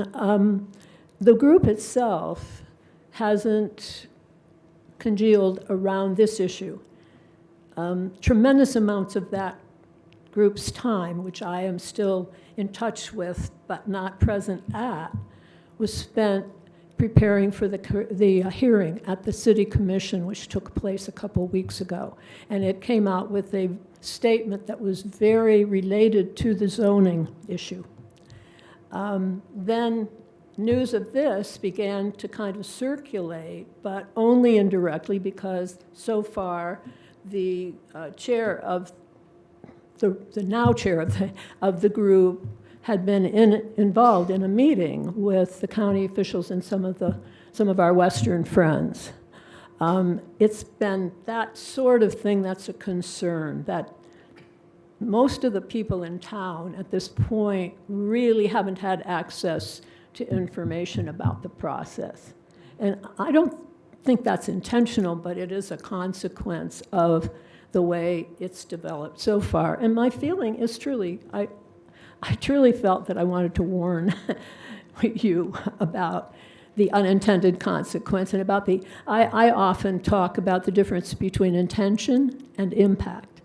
The group itself hasn't congealed around this issue. Tremendous amounts of that group's time, which I am still in touch with but not present at, was spent preparing for the hearing at the City Commission, which took place a couple weeks ago. And it came out with a statement that was very related to the zoning issue. Then news of this began to kind of circulate, but only indirectly, because so far the chair of the now chair of the group had been involved in a meeting with the county officials and some of our Western friends. It's been that sort of thing that's a concern, that most of the people in town at this point really haven't had access to information about the process. And I don't think that's intentional, but it is a consequence of the way it's developed so far. And my feeling is truly, I truly felt that I wanted to warn you about the unintended consequence and about I often talk about the difference between intention and impact.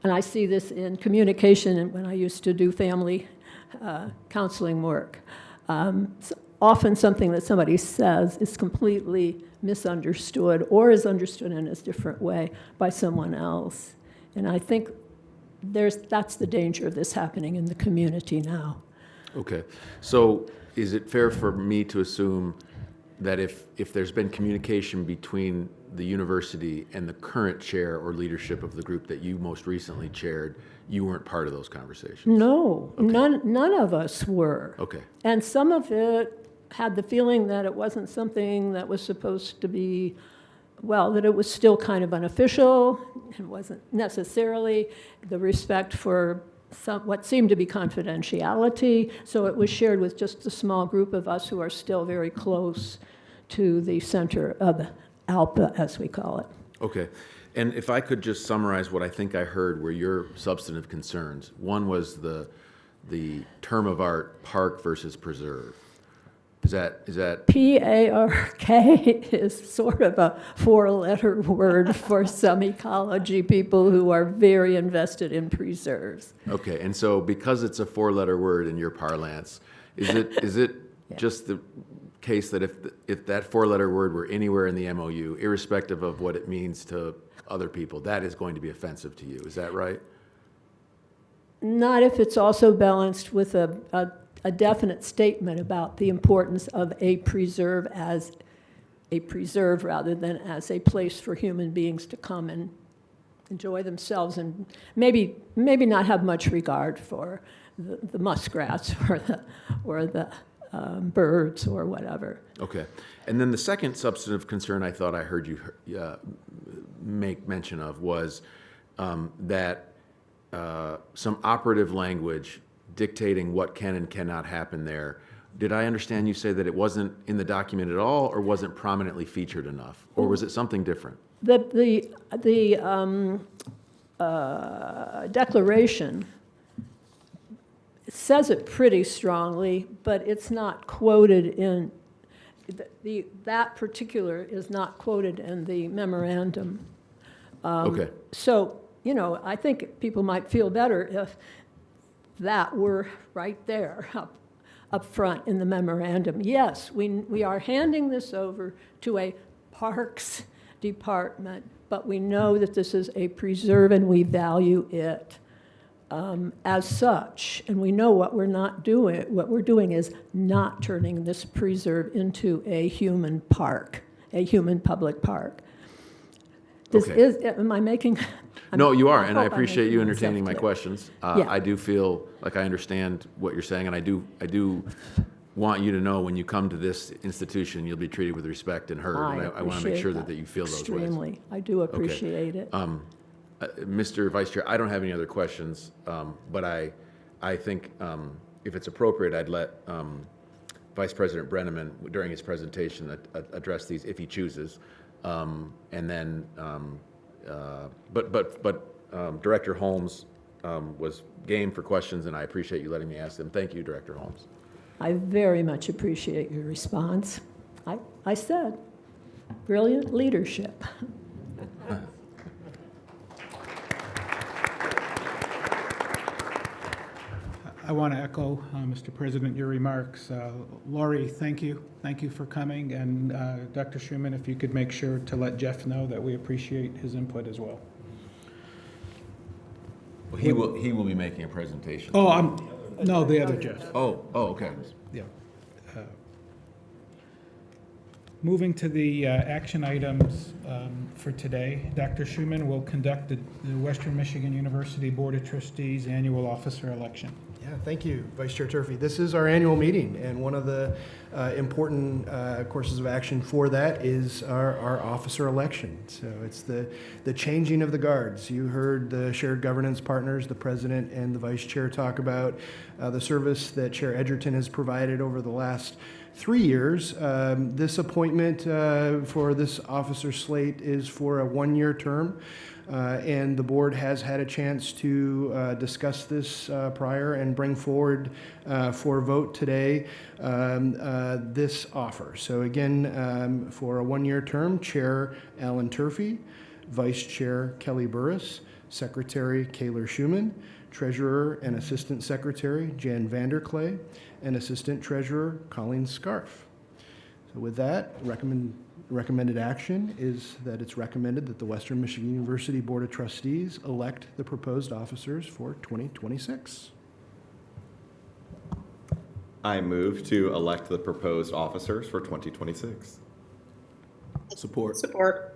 And I see this in communication and when I used to do family counseling work. Often something that somebody says is completely misunderstood or is understood in a different way by someone else. And I think that's the danger of this happening in the community now. Okay. So is it fair for me to assume that if there's been communication between the university and the current chair or leadership of the group that you most recently chaired, you weren't part of those conversations? No, Okay. none of us were. Okay. And some of it had the feeling that it wasn't something that was supposed to be, well, that it was still kind of unofficial. It wasn't necessarily the respect for what seemed to be confidentiality. So it was shared with just a small group of us who are still very close to the center of ALPA, as we call it. Okay. And if I could just summarize what I think I heard were your substantive concerns. One was the the term of art park versus preserve. Is that PARK is sort of a four-letter word for some ecology people who are very invested in preserves. okay? And so because it's a four-letter word in your parlance, is it Yeah. just the case that if that four-letter word were anywhere in the MOU, irrespective of what it means to other people, that is going to be offensive to you? Is that right? Not if it's also balanced with a definite statement about the importance of a preserve as a preserve rather than as a place for human beings to come and enjoy themselves and maybe not have much regard for the muskrats or the birds or whatever. Okay. And then the second substantive concern I thought I heard you make mention of was that some operative language dictating what can and cannot happen there. Did I understand you say that it wasn't in the document at all, or wasn't prominently featured enough, or was it something different? The declaration says it pretty strongly, but it's not quoted in, that particular is not quoted in the memorandum. Okay. So, I think people might feel better if that were right there up front in the memorandum. Yes, we are handing this over to a parks department, but we know that this is a preserve and we value it as such. And we know what we're not doing. What we're doing is not turning this preserve into a human park, a human public park. This Okay. is, am I making? No, you are, and I hope I'm appreciate you making myself entertaining my clear. questions. Yeah. I do feel like I understand what you're saying, and I do want you to know when you come to this institution, you'll be treated with respect and heard. And I want to make sure that you feel those ways. Extremely. I do appreciate it. Mr. Vice Chair, I don't have any other questions, but I think if it's appropriate, I'd let Vice President Brenneman, during his presentation, address these if he chooses. And then, but Director Holmes was game for questions, and I appreciate you letting me ask them. Thank you, Director Holmes. I very much appreciate your response. I said, brilliant leadership. I want to echo, Mr. President, your remarks. Lori, thank you. Thank you for coming. And Dr. Schuman, if you could make sure to let Jeff know that we appreciate his input as well. Well, he will be making a presentation. Oh, no, the other Jeff. Oh, okay. Yeah. Moving to the action items for today, Dr. Schuman will conduct the Western Michigan University Board of Trustees Annual Officer Election. Yeah, thank you, Vice Chair Turfy. This is our annual meeting, and one of the important courses of action for that is our officer election. So it's the changing of the guards. You heard the shared governance partners, the president and the vice chair, talk about the service that Chair Edgerton has provided over the last 3 years. This appointment for this officer slate is for a one-year term. And the board has had a chance to discuss this prior and bring forward for vote today this offer. So again, for a one-year term, Chair Alan Turfy, Vice Chair Kelly Burris, Secretary Kaylor Schuman, Treasurer and Assistant Secretary Jan Vanderclay, and Assistant Treasurer Colleen Scarf. So with that, recommended action is that it's recommended that the Western Michigan University Board of Trustees elect the proposed officers for 2026. I move to elect the proposed officers for 2026. Support. Support.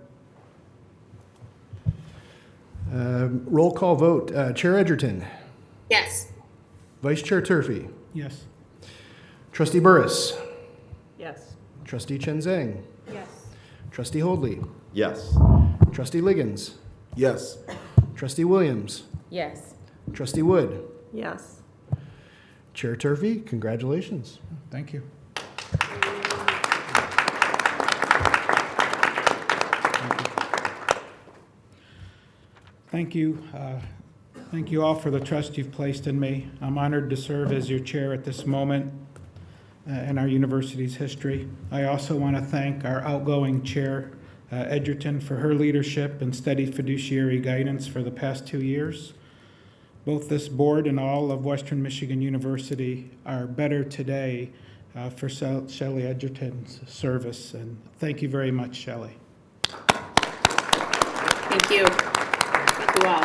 Roll call vote. Chair Edgerton, Yes. Vice Chair Turfy, Yes. Trustee Burris, Yes. Trustee Chen Zhang, Yes. Trustee Hoadley, Yes. Trustee Liggins, Yes. Trustee Williams, Yes. Trustee Wood, Yes. Chair Turfy, congratulations. Thank you. Thank you, Thank you all for the trust you've placed in me. I'm honored to serve as your chair at this moment in our university's history. I also want to thank our outgoing chair, Edgerton, for her leadership and steady fiduciary guidance for the past 2 years. Both this board and all of Western Michigan University are better today for Shelley Edgerton's service, and thank you very much, Shelley. Thank you. Thank you all.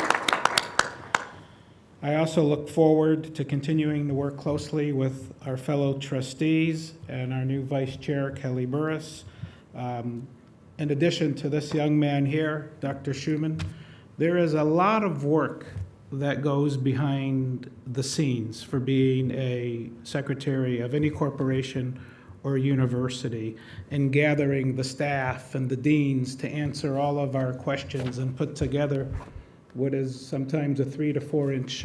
I also look forward to continuing to work closely with our fellow trustees and our new vice chair, Kelly Burris. In addition to this young man here, Dr. Schumann, there is a lot of work that goes behind the scenes for being a secretary of any corporation or university, and gathering the staff and the deans to answer all of our questions and put together what is sometimes a 3 to 4 inch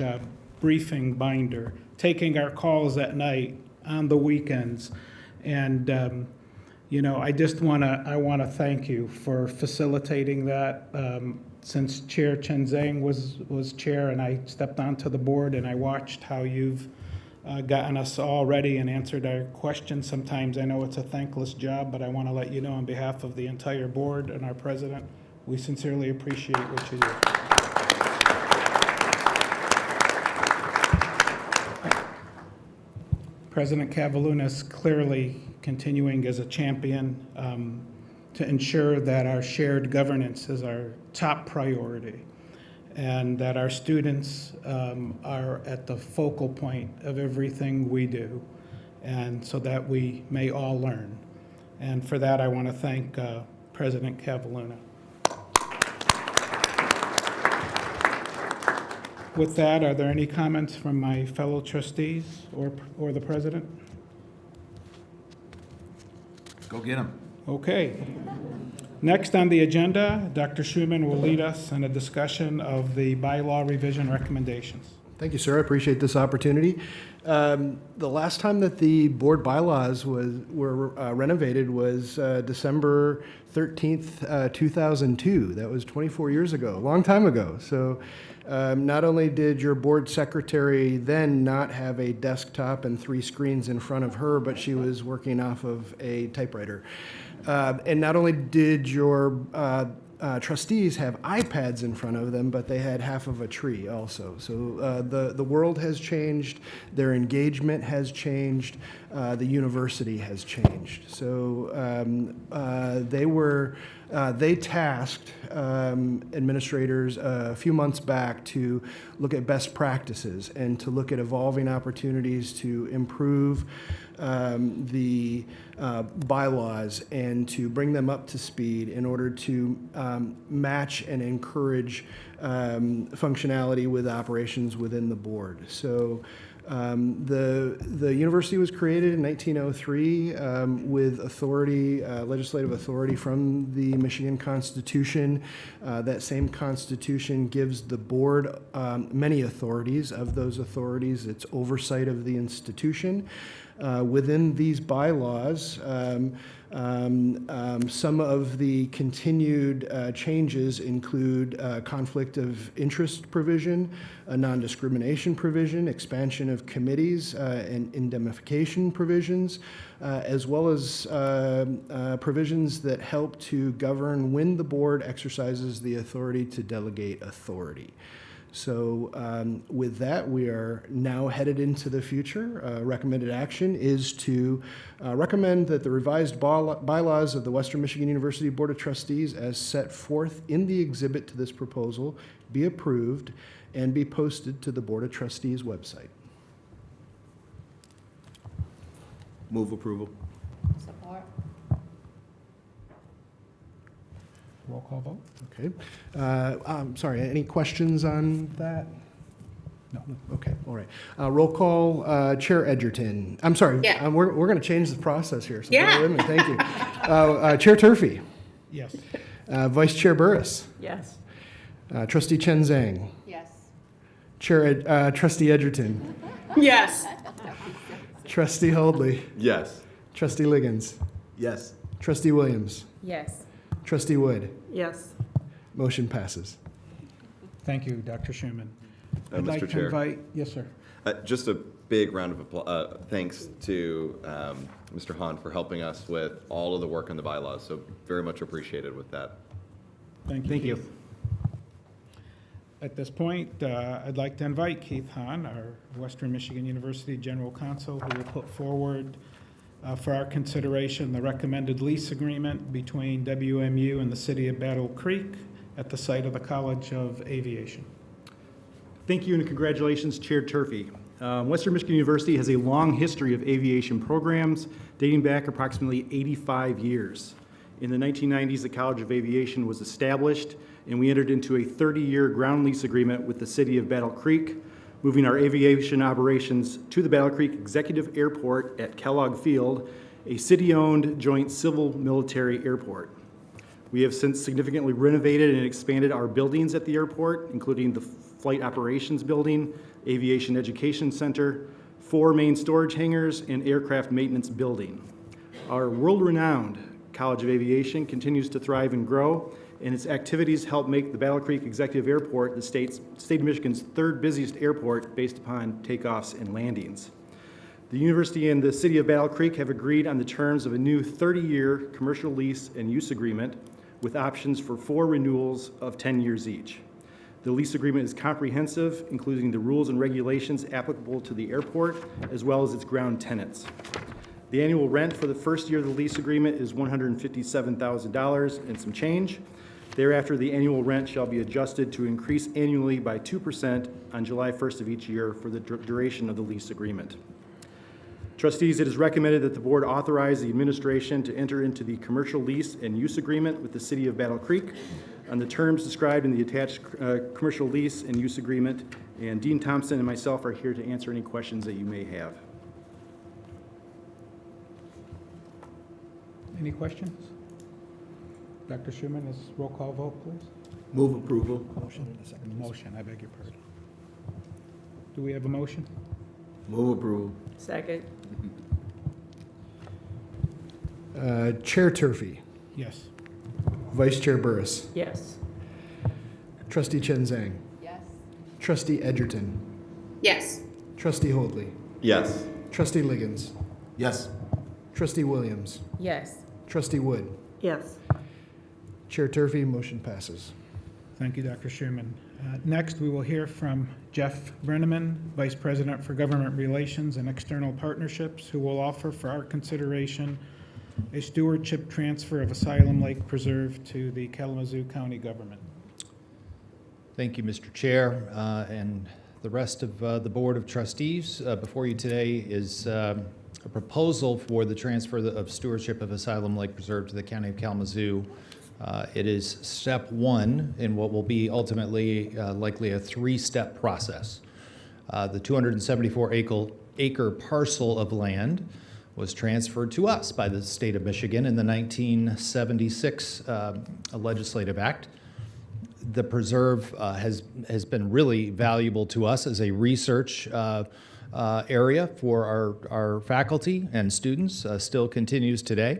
briefing binder, taking our calls at night, on the weekends. And, I just want to thank you for facilitating that. Since Chair Chen Zhang was chair and I stepped onto the board, and I watched how you've gotten us all ready and answered our questions. Sometimes I know it's a thankless job, but I want to let you know on behalf of the entire board and our president, we sincerely appreciate what you do. President Cavalluna is clearly continuing as a champion to ensure that our shared governance is our top priority, and that our students are at the focal point of everything we do, and so that we may all learn. And for that, I want to thank President Cavalluna. With that, are there any comments from my fellow trustees or the president? Go get him. Okay. Next on the agenda, Dr. Schumann will lead us in a discussion of the bylaw revision recommendations. Thank you, sir. I appreciate this opportunity. The last time that the board bylaws were renovated was December 13th, 2002. That was 24 years ago, a long time ago. So not only did your board secretary then not have a desktop and 3 screens in front of her, but she was working off of a typewriter. And not only did your trustees have iPads in front of them, but they had half of a tree also. So the world has changed, their engagement has changed, the university has changed. So they tasked administrators a few months back to look at best practices and to look at evolving opportunities to improve the bylaws and to bring them up to speed in order to match and encourage functionality with operations within the board. So the university was created in 1903 with authority, legislative authority from the Michigan Constitution. That same Constitution gives the board many authorities. Of those authorities, it's oversight of the institution. Within these bylaws, some of the continued changes include conflict of interest provision, a non-discrimination provision, expansion of committees and indemnification provisions, as well as provisions that help to govern when the board exercises the authority to delegate authority. So with that, we are now headed into the future. Recommended action is to recommend that the revised bylaws of the Western Michigan University Board of Trustees as set forth in the exhibit to this proposal be approved and be posted to the Board of Trustees website. Move approval. Support. Roll call vote? Okay. I'm sorry, any questions on that? No. Okay, all right. Roll call, Chair Edgerton. I'm sorry, Yeah. we're going to change the process here. So Yeah. bear with me. Thank you. Chair Turfy. Yes. Vice Chair Burris. Yes. Trustee Chen Zhang. Yes. Trustee Edgerton. Yes. Trustee Holdley. Yes. Trustee Liggins. Yes. Trustee Williams. Yes. Trustee Wood. Yes. Motion passes. Thank you, Dr. Schumann. I'd like Mr. to Chair. invite, yes, sir. Just a big round of applause, thanks to Mr. Hahn for helping us with all of the work on the bylaws. So very much appreciated with that. Thank you. Thank you. Keith. At this point, I'd like to invite Keith Hahn, our Western Michigan University General Counsel, who will put forward for our consideration the recommended lease agreement between WMU and the City of Battle Creek at the site of the College of Aviation. Thank you and congratulations, Chair Turfy. Western Michigan University has a long history of aviation programs dating back approximately 85 years. In the 1990s, the College of Aviation was established, and we entered into a 30-year ground lease agreement with the City of Battle Creek, moving our aviation operations to the Battle Creek Executive Airport at Kellogg Field, a city-owned joint civil-military airport. We have since significantly renovated and expanded our buildings at the airport, including the Flight Operations Building, Aviation Education Center, 4 main storage hangars, and Aircraft Maintenance Building. Our world-renowned College of Aviation continues to thrive and grow, and its activities help make the Battle Creek Executive Airport the state of Michigan's 3rd busiest airport based upon takeoffs and landings. The university and the City of Battle Creek have agreed on the terms of a new 30-year commercial lease and use agreement with options for 4 renewals of 10 years each. The lease agreement is comprehensive, including the rules and regulations applicable to the airport, as well as its ground tenants. The annual rent for the first year of the lease agreement is $157,000 and some change. Thereafter, the annual rent shall be adjusted to increase annually by 2% on July 1st of each year for the duration of the lease agreement. Trustees, it is recommended that the board authorize the administration to enter into the commercial lease and use agreement with the City of Battle Creek on the terms described in the attached commercial lease and use agreement. And Dean Thompson and myself are here to answer any questions that you may have. Any questions? Dr. Schumann, is roll call vote, please? Move approval. Motion, I beg your pardon. Do we have a motion? Move approval. Second. Chair Turfy, Yes. Vice Chair Burris, Yes. Trustee Chen Zhang, Yes. Trustee Edgerton, Yes. Trustee Hoadley, Yes. Trustee Liggins, Yes. Trustee Williams, Yes. Trustee Wood. Yes. Chair Turfy, motion passes. Thank you, Dr. Schumann. Next, we will hear from Jeff Brenneman, Vice President for Government Relations and External Partnerships, who will offer for our consideration a stewardship transfer of Asylum Lake Preserve to the Kalamazoo County government. Thank you, Mr. Chair, and the rest of the Board of Trustees. Before you today is a proposal for the transfer of stewardship of Asylum Lake Preserve to the County of Kalamazoo. It is step 1 in what will be ultimately likely a 3-step process. The 274-acre parcel of land was transferred to us by the state of Michigan in the 1976 Legislative Act. The preserve has been really valuable to us as a research area for our faculty and students, still continues today.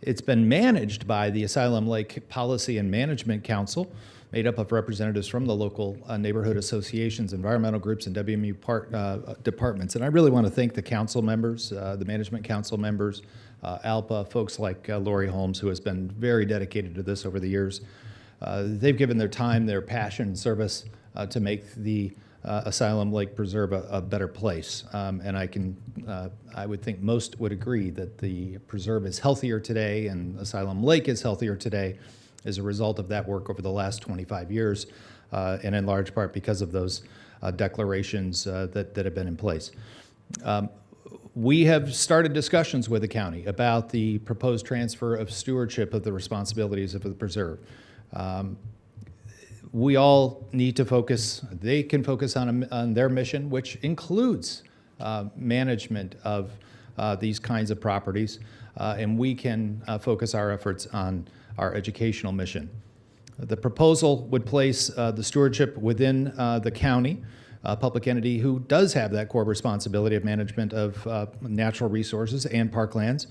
It's been managed by the Asylum Lake Policy and Management Council, made up of representatives from the local neighborhood associations, environmental groups, and WMU departments. And I really want to thank the council members, the management council members, ALPA, folks like Lori Holmes, who has been very dedicated to this over the years. They've given their time, their passion, and service to make the Asylum Lake Preserve a better place. And I would think most would agree that the preserve is healthier today and Asylum Lake is healthier today as a result of that work over the last 25 years, and in large part because of those declarations that have been in place. We have started discussions with the county about the proposed transfer of stewardship of the responsibilities of the preserve. We all need to focus, they can focus on their mission, which includes management of these kinds of properties, and we can focus our efforts on our educational mission. The proposal would place the stewardship within the county, a public entity who does have that core responsibility of management of natural resources and parklands,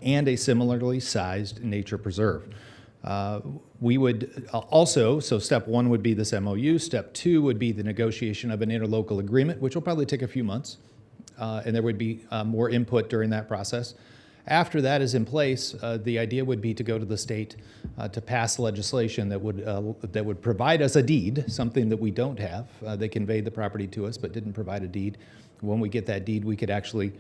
and a similarly sized nature preserve. We would also, so step one would be this MOU. Step two would be the negotiation of an interlocal agreement, which will probably take a few months, and there would be more input during that process. After that is in place, the idea would be to go to the state to pass legislation that would provide us a deed, something that we don't have. They conveyed the property to us, but didn't provide a deed. When we get that deed, we could actually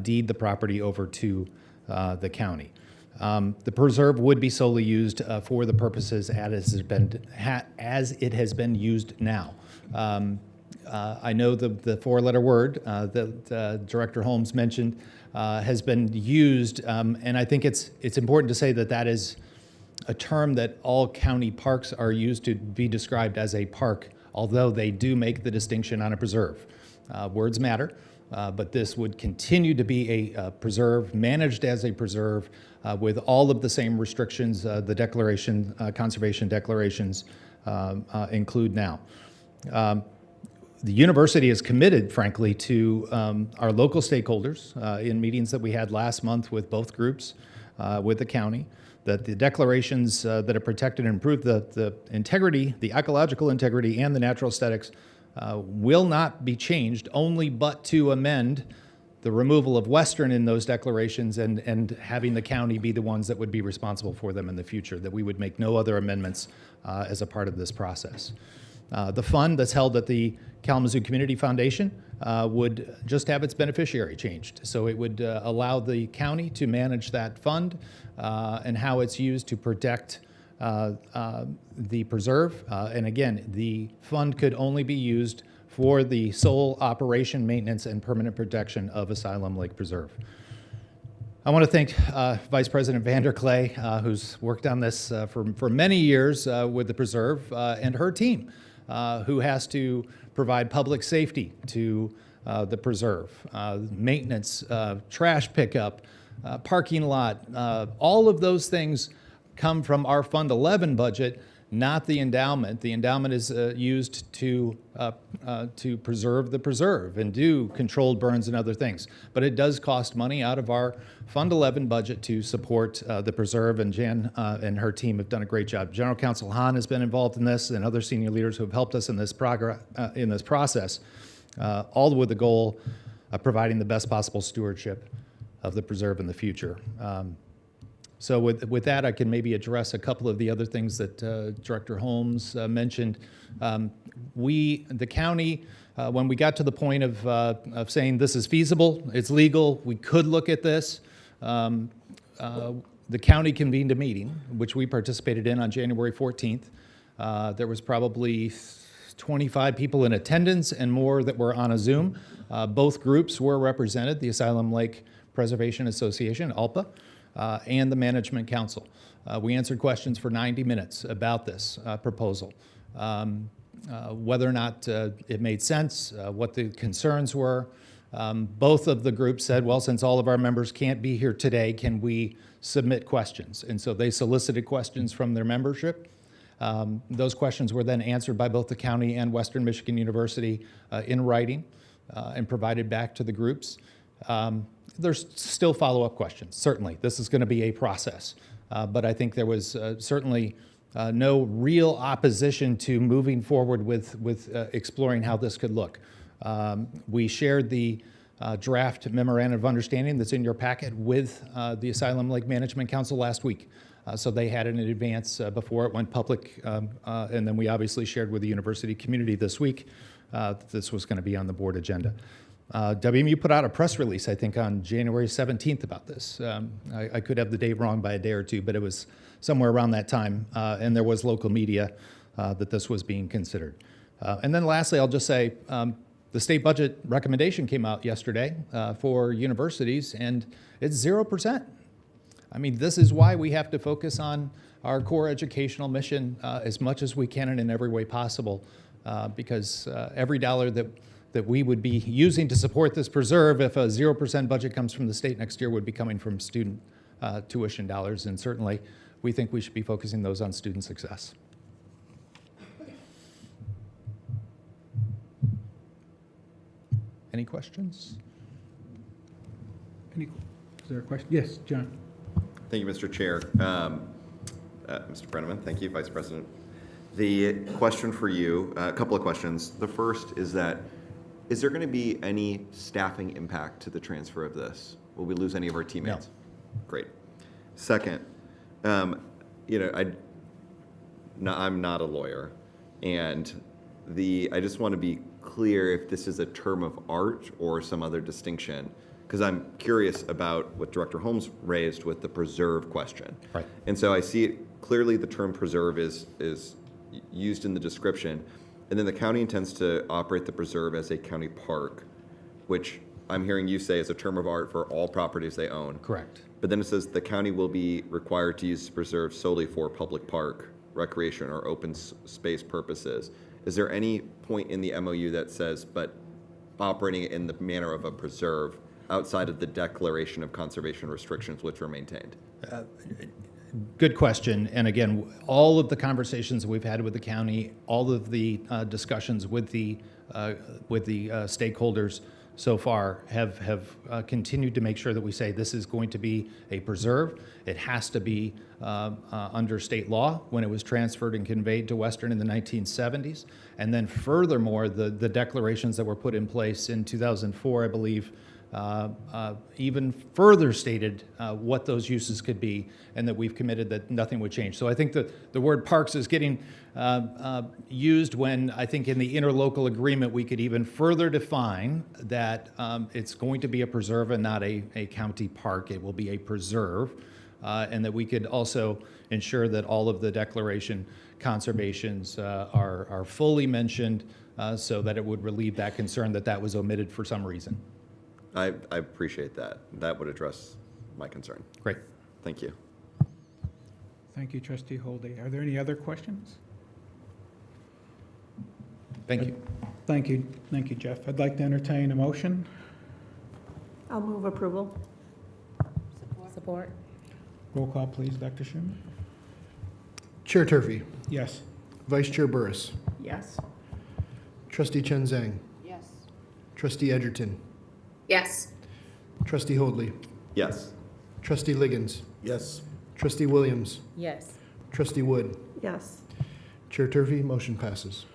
deed the property over to the county. The preserve would be solely used for the purposes as it has been used now. I know the four-letter word that Director Holmes mentioned has been used, and I think it's important to say that that is a term that all county parks are used to be described as a park, although they do make the distinction on a preserve. Words matter, but this would continue to be a preserve, managed as a preserve, with all of the same restrictions the declaration, conservation declarations include now. The university is committed, frankly, to our local stakeholders in meetings that we had last month with both groups, with the county, that the declarations that have protected and improved the integrity, the ecological integrity, and the natural aesthetics will not be changed, only but to amend the removal of Western in those declarations and having the county be the ones that would be responsible for them in the future, that we would make no other amendments as a part of this process. The fund that's held at the Kalamazoo Community Foundation would just have its beneficiary changed. So it would allow the county to manage that fund and how it's used to protect the preserve. And again, the fund could only be used for the sole operation, maintenance, and permanent protection of Asylum Lake Preserve. I want to thank Vice President Vanderclay, who's worked on this for many years with the preserve, and her team, who has to provide public safety to the preserve, maintenance, trash pickup, parking lot. All of those things come from our Fund 11 budget, not the endowment. The endowment is used to preserve the preserve and do controlled burns and other things. But it does cost money out of our Fund 11 budget to support the preserve, and Jan and her team have done a great job. General Counsel Hahn has been involved in this, and other senior leaders who have helped us in this process, all with the goal of providing the best possible stewardship of the preserve in the future. So with that, I can maybe address a couple of the other things that Director Holmes mentioned. The county, when we got to the point of saying this is feasible, it's legal, we could look at this, the county convened a meeting, which we participated in on January 14th. There was probably 25 people in attendance and more that were on a Zoom. Both groups were represented, the Asylum Lake Preservation Association, ALPA, and the Management Council. We answered questions for 90 minutes about this proposal, whether or not it made sense, what the concerns were. Both of the groups said, well, since all of our members can't be here today, can we submit questions? And so they solicited questions from their membership. Those questions were then answered by both the county and Western Michigan University in writing and provided back to the groups. There's still follow-up questions, certainly. This is going to be a process. But I think there was certainly no real opposition to moving forward with exploring how this could look. We shared the draft memorandum of understanding that's in your packet with the Asylum Lake Management Council last week. So they had it in advance before it went public. And then we obviously shared with the university community this week that this was going to be on the board agenda. WMU put out a press release, I think, on January 17th about this. I could have the date wrong by a day or two, but it was somewhere around that time, and there was local media that this was being considered. And then lastly, I'll just say the state budget recommendation came out yesterday for universities, and it's 0%. I mean, this is why we have to focus on our core educational mission as much as we can and in every way possible, because every dollar that we would be using to support this preserve, if a 0% budget comes from the state next year, would be coming from student tuition dollars. And certainly, we think we should be focusing those on student success. Any questions? Is there a question? Yes, John. Thank you, Mr. Chair. Mr. Brenneman. Thank you, Vice President. The question for you, a couple of questions. The first is that, is there going to be any staffing impact to the transfer of this? Will we lose any of our teammates? No. Great. Second, I'm not a lawyer, and I just want to be clear if this is a term of art or some other distinction, because I'm curious about what Director Holmes raised with the preserve question. Right. And so I see it clearly the term preserve is used in the description, and then the county intends to operate the preserve as a county park, which I'm hearing you say is a term of art for all properties they own. Correct. But then it says the county will be required to use the preserve solely for public park, recreation, or open space purposes. Is there any point in the MOU that says, but operating it in the manner of a preserve outside of the declaration of conservation restrictions which are maintained? Good question. And again, all of the conversations we've had with the county, all of the discussions with the stakeholders so far have continued to make sure that we say this is going to be a preserve. It has to be under state law when it was transferred and conveyed to Western in the 1970s. And then furthermore, the declarations that were put in place in 2004, I believe, even further stated what those uses could be, and that we've committed that nothing would change. So I think that the word parks is getting used when I think in the interlocal agreement we could even further define that it's going to be a preserve and not a county park. It will be a preserve, and that we could also ensure that all of the declaration conservations are fully mentioned so that it would relieve that concern that was omitted for some reason. I appreciate that. That would address my concern. Great. Thank you. Thank you, Trustee Holdy. Are there any other questions? Thank you. Thank you, Jeff. I'd like to entertain a motion. I'll move approval. Support. Roll call, please, Dr. Schumann. Chair Turfy, Yes. Vice Chair Burris, Yes. Trustee Chen Zhang, Yes. Trustee Edgerton, Yes. Trustee Hoadley, Yes. Trustee Liggins, Yes. Trustee Williams, Yes. Trustee Wood. Yes. Chair Turfy, motion passes.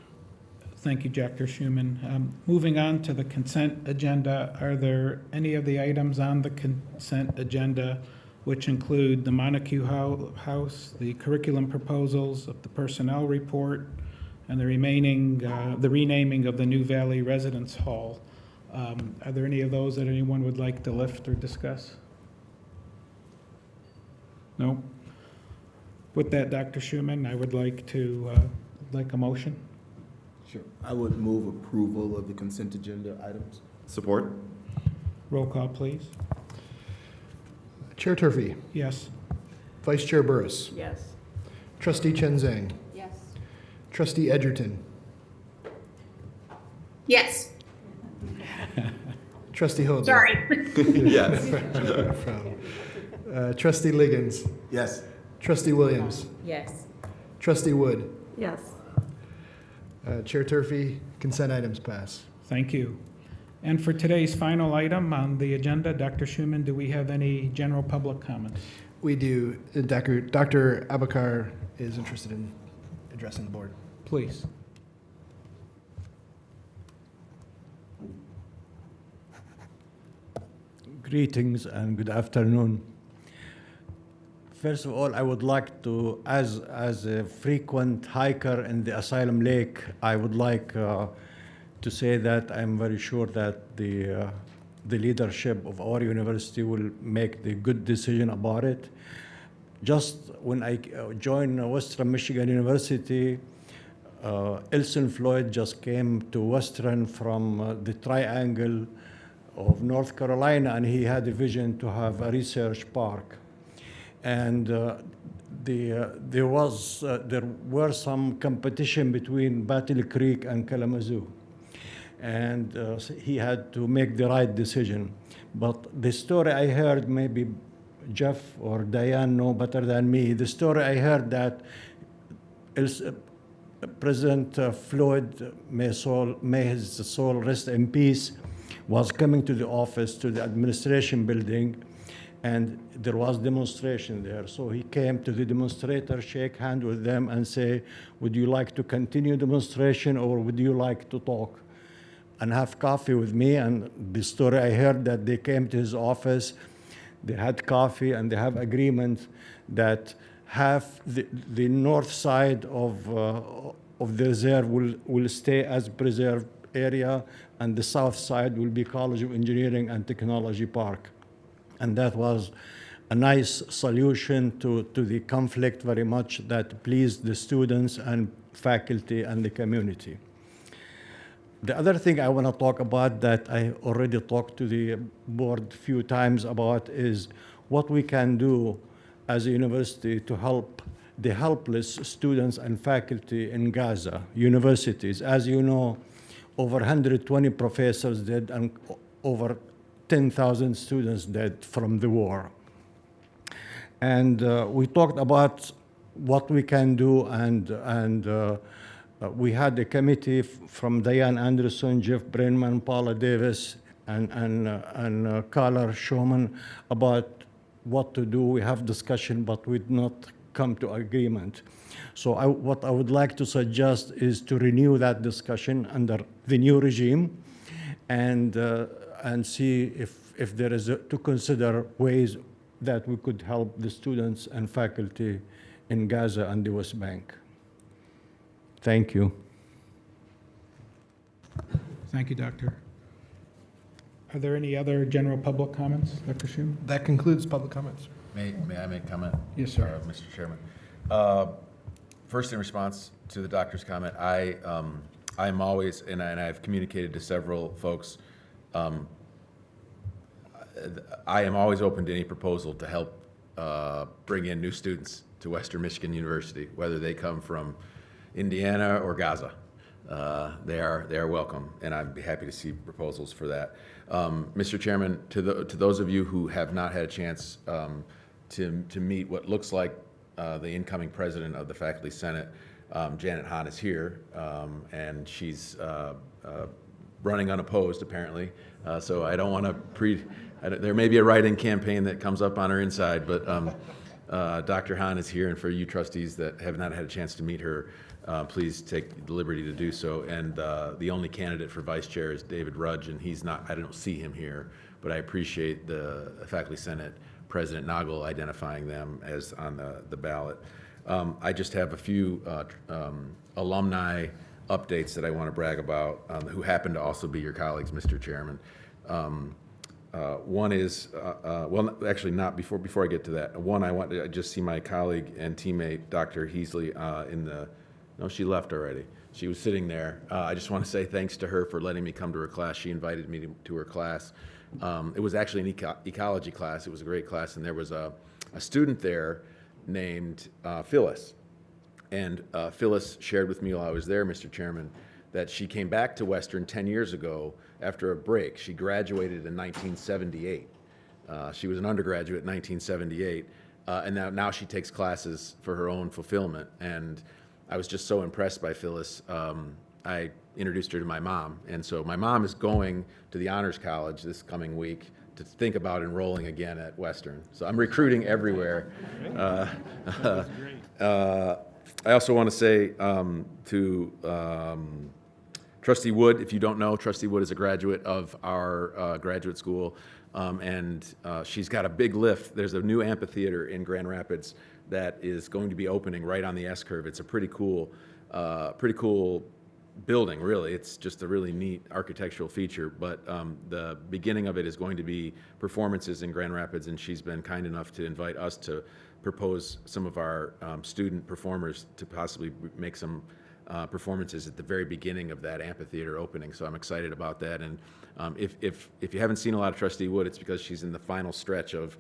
Thank you, Dr. Schumann. Moving on to the consent agenda, are there any of the items on the consent agenda which include the Montague House, the curriculum proposals of the personnel report, and the renaming of the New Valley Residence Hall? Are there any of those that anyone would like to lift or discuss? No? With that, Dr. Schumann, I would like a motion. Sure. I would move approval of the consent agenda items. Support? Roll call, please. Chair Turfy, Yes. Vice Chair Burris, Yes. Trustee Chen Zhang, Yes. Trustee Edgerton, Yes. Trustee Hoadley. Sorry. Yes. Trustee Liggins, Yes. Trustee Williams, Yes. Trustee Wood. Yes. Chair Turfy, consent items pass. Thank you. And for today's final item on the agenda, Dr. Schumann, do we have any general public comments? We do. Dr. Abakar is interested in addressing the board. Please. Greetings and good afternoon. First of all, I would like to, as a frequent hiker in the Asylum Lake, I would like to say that I'm very sure that the leadership of our university will make the good decision about it. Just when I joined Western Michigan University, Elson Floyd just came to Western from the Triangle of North Carolina, and he had a vision to have a research park. And there were some competition between Battle Creek and Kalamazoo. And he had to make the right decision. But the story I heard, maybe Jeff or Diane know better than me, the story I heard that President Floyd, may his soul rest in peace, was coming to the office, to the administration building, and there was demonstration there. So he came to the demonstrator, shake hand with them, and say, "Would you like to continue demonstration, or would you like to talk and have coffee with me?" And the story I heard that they came to his office, they had coffee, and they have agreement that half the north side of the reserve will stay as preserved area, and the south side will be College of Engineering and Technology Park. And that was a nice solution to the conflict very much that pleased the students and faculty and the community. The other thing I want to talk about that I already talked to the board a few times about is what we can do as a university to help the helpless students and faculty in Gaza, universities. As you know, over 120 professors dead and over 10,000 students dead from the war. And we talked about what we can do, and we had a committee from Diane Anderson, Jeff Brenman, Paula Davis, and Carla Schumann about what to do. We have discussion, but we did not come to agreement. So what I would like to suggest is to renew that discussion under the new regime, and see if there is to consider ways that we could help the students and faculty in Gaza and the West Bank. Thank you. Thank you, Doctor. Are there any other general public comments, Dr. Schumann? That concludes public comments. May I make a comment? Yes, sir. Mr. Chairman. First, in response to the doctor's comment, I'm always, and I've communicated to several folks, I am always open to any proposal to help bring in new students to Western Michigan University, whether they come from Indiana or Gaza. They are welcome, and I'd be happy to see proposals for that. Mr. Chairman, to those of you who have not had a chance to meet what looks like the incoming president of the Faculty Senate, Janet Hahn is here, and she's running unopposed apparently. So I don't want to there may be a write-in campaign that comes up on her inside, but Dr. Hahn is here, and for you trustees that have not had a chance to meet her, please take the liberty to do so. And the only candidate for vice chair is David Rudge, and he's not, I don't see him here, but I appreciate the Faculty Senate President Nagel identifying them as on the ballot. I just have a few alumni updates that I want to brag about, who happen to also be your colleagues, Mr. Chairman. One is, well, actually not, before I get to that, one, I want to just see my colleague and teammate, Dr. Heasley, no, she left already. She was sitting there. I just want to say thanks to her for letting me come to her class. She invited me to her class. It was actually an ecology class. It was a great class, and there was a student there named Phyllis. And Phyllis shared with me while I was there, Mr. Chairman, that she came back to Western 10 years ago after a break. She graduated in 1978. She was an undergraduate in 1978, and now she takes classes for her own fulfillment. And I was just so impressed by Phyllis. I introduced her to my mom, and so my mom is going to the Honors College this coming week to think about enrolling again at Western. So I'm recruiting everywhere. I also want to say to Trustee Wood, if you don't know, Trustee Wood is a graduate of our graduate school, and she's got a big lift. There's a new amphitheater in Grand Rapids that is going to be opening right on the S-curve. It's a pretty cool building, really. It's just a really neat architectural feature, but the beginning of it is going to be performances in Grand Rapids, and she's been kind enough to invite us to propose some of our student performers to possibly make some performances at the very beginning of that amphitheater opening. So I'm excited about that. And if you haven't seen a lot of Trustee Wood, it's because she's in the final stretch of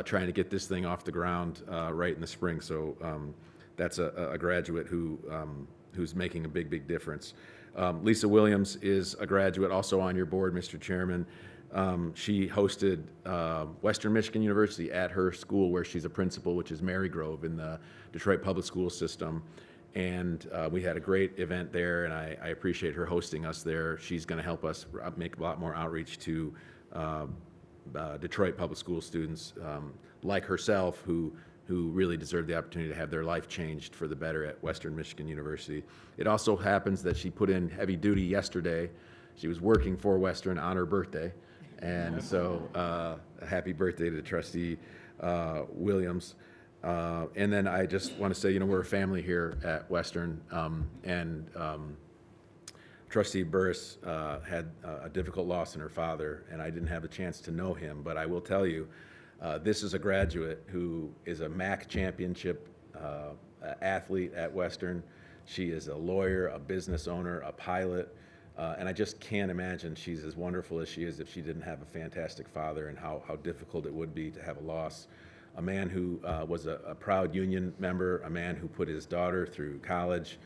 trying to get this thing off the ground right in the spring. So that's a graduate who's making a big difference. Lisa Williams is a graduate also on your board, Mr. Chairman. She hosted Western Michigan University at her school where she's a principal, which is Marygrove in the Detroit public school system. And we had a great event there, and I appreciate her hosting us there. She's going to help us make a lot more outreach to Detroit public school students like herself who really deserve the opportunity to have their life changed for the better at Western Michigan University. It also happens that she put in heavy duty yesterday. She was working for Western on her birthday. And so happy birthday to Trustee Williams. And then I just want to say, you know, we're a family here at Western, and Trustee Burris had a difficult loss in her father, and I didn't have a chance to know him, but I will tell you, this is a graduate who is a MAC championship athlete at Western. She is a lawyer, a business owner, a pilot, and I just can't imagine she's as wonderful as she is if she didn't have a fantastic father, and how difficult it would be to have a loss. A man who was a proud union member, a man who put his daughter through college,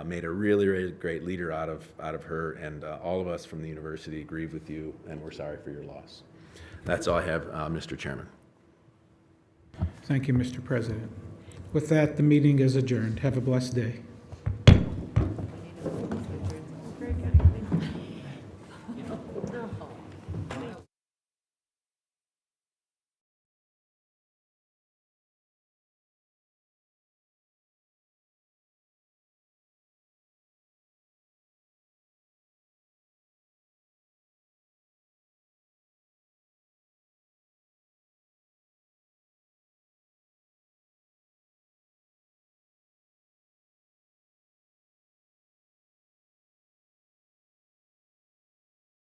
made a really, really great leader out of her, and all of us from the university grieve with you, and we're sorry for your loss. That's all I have, Mr. Chairman. Thank you, Mr. President. With that, the meeting is adjourned. Have a blessed day.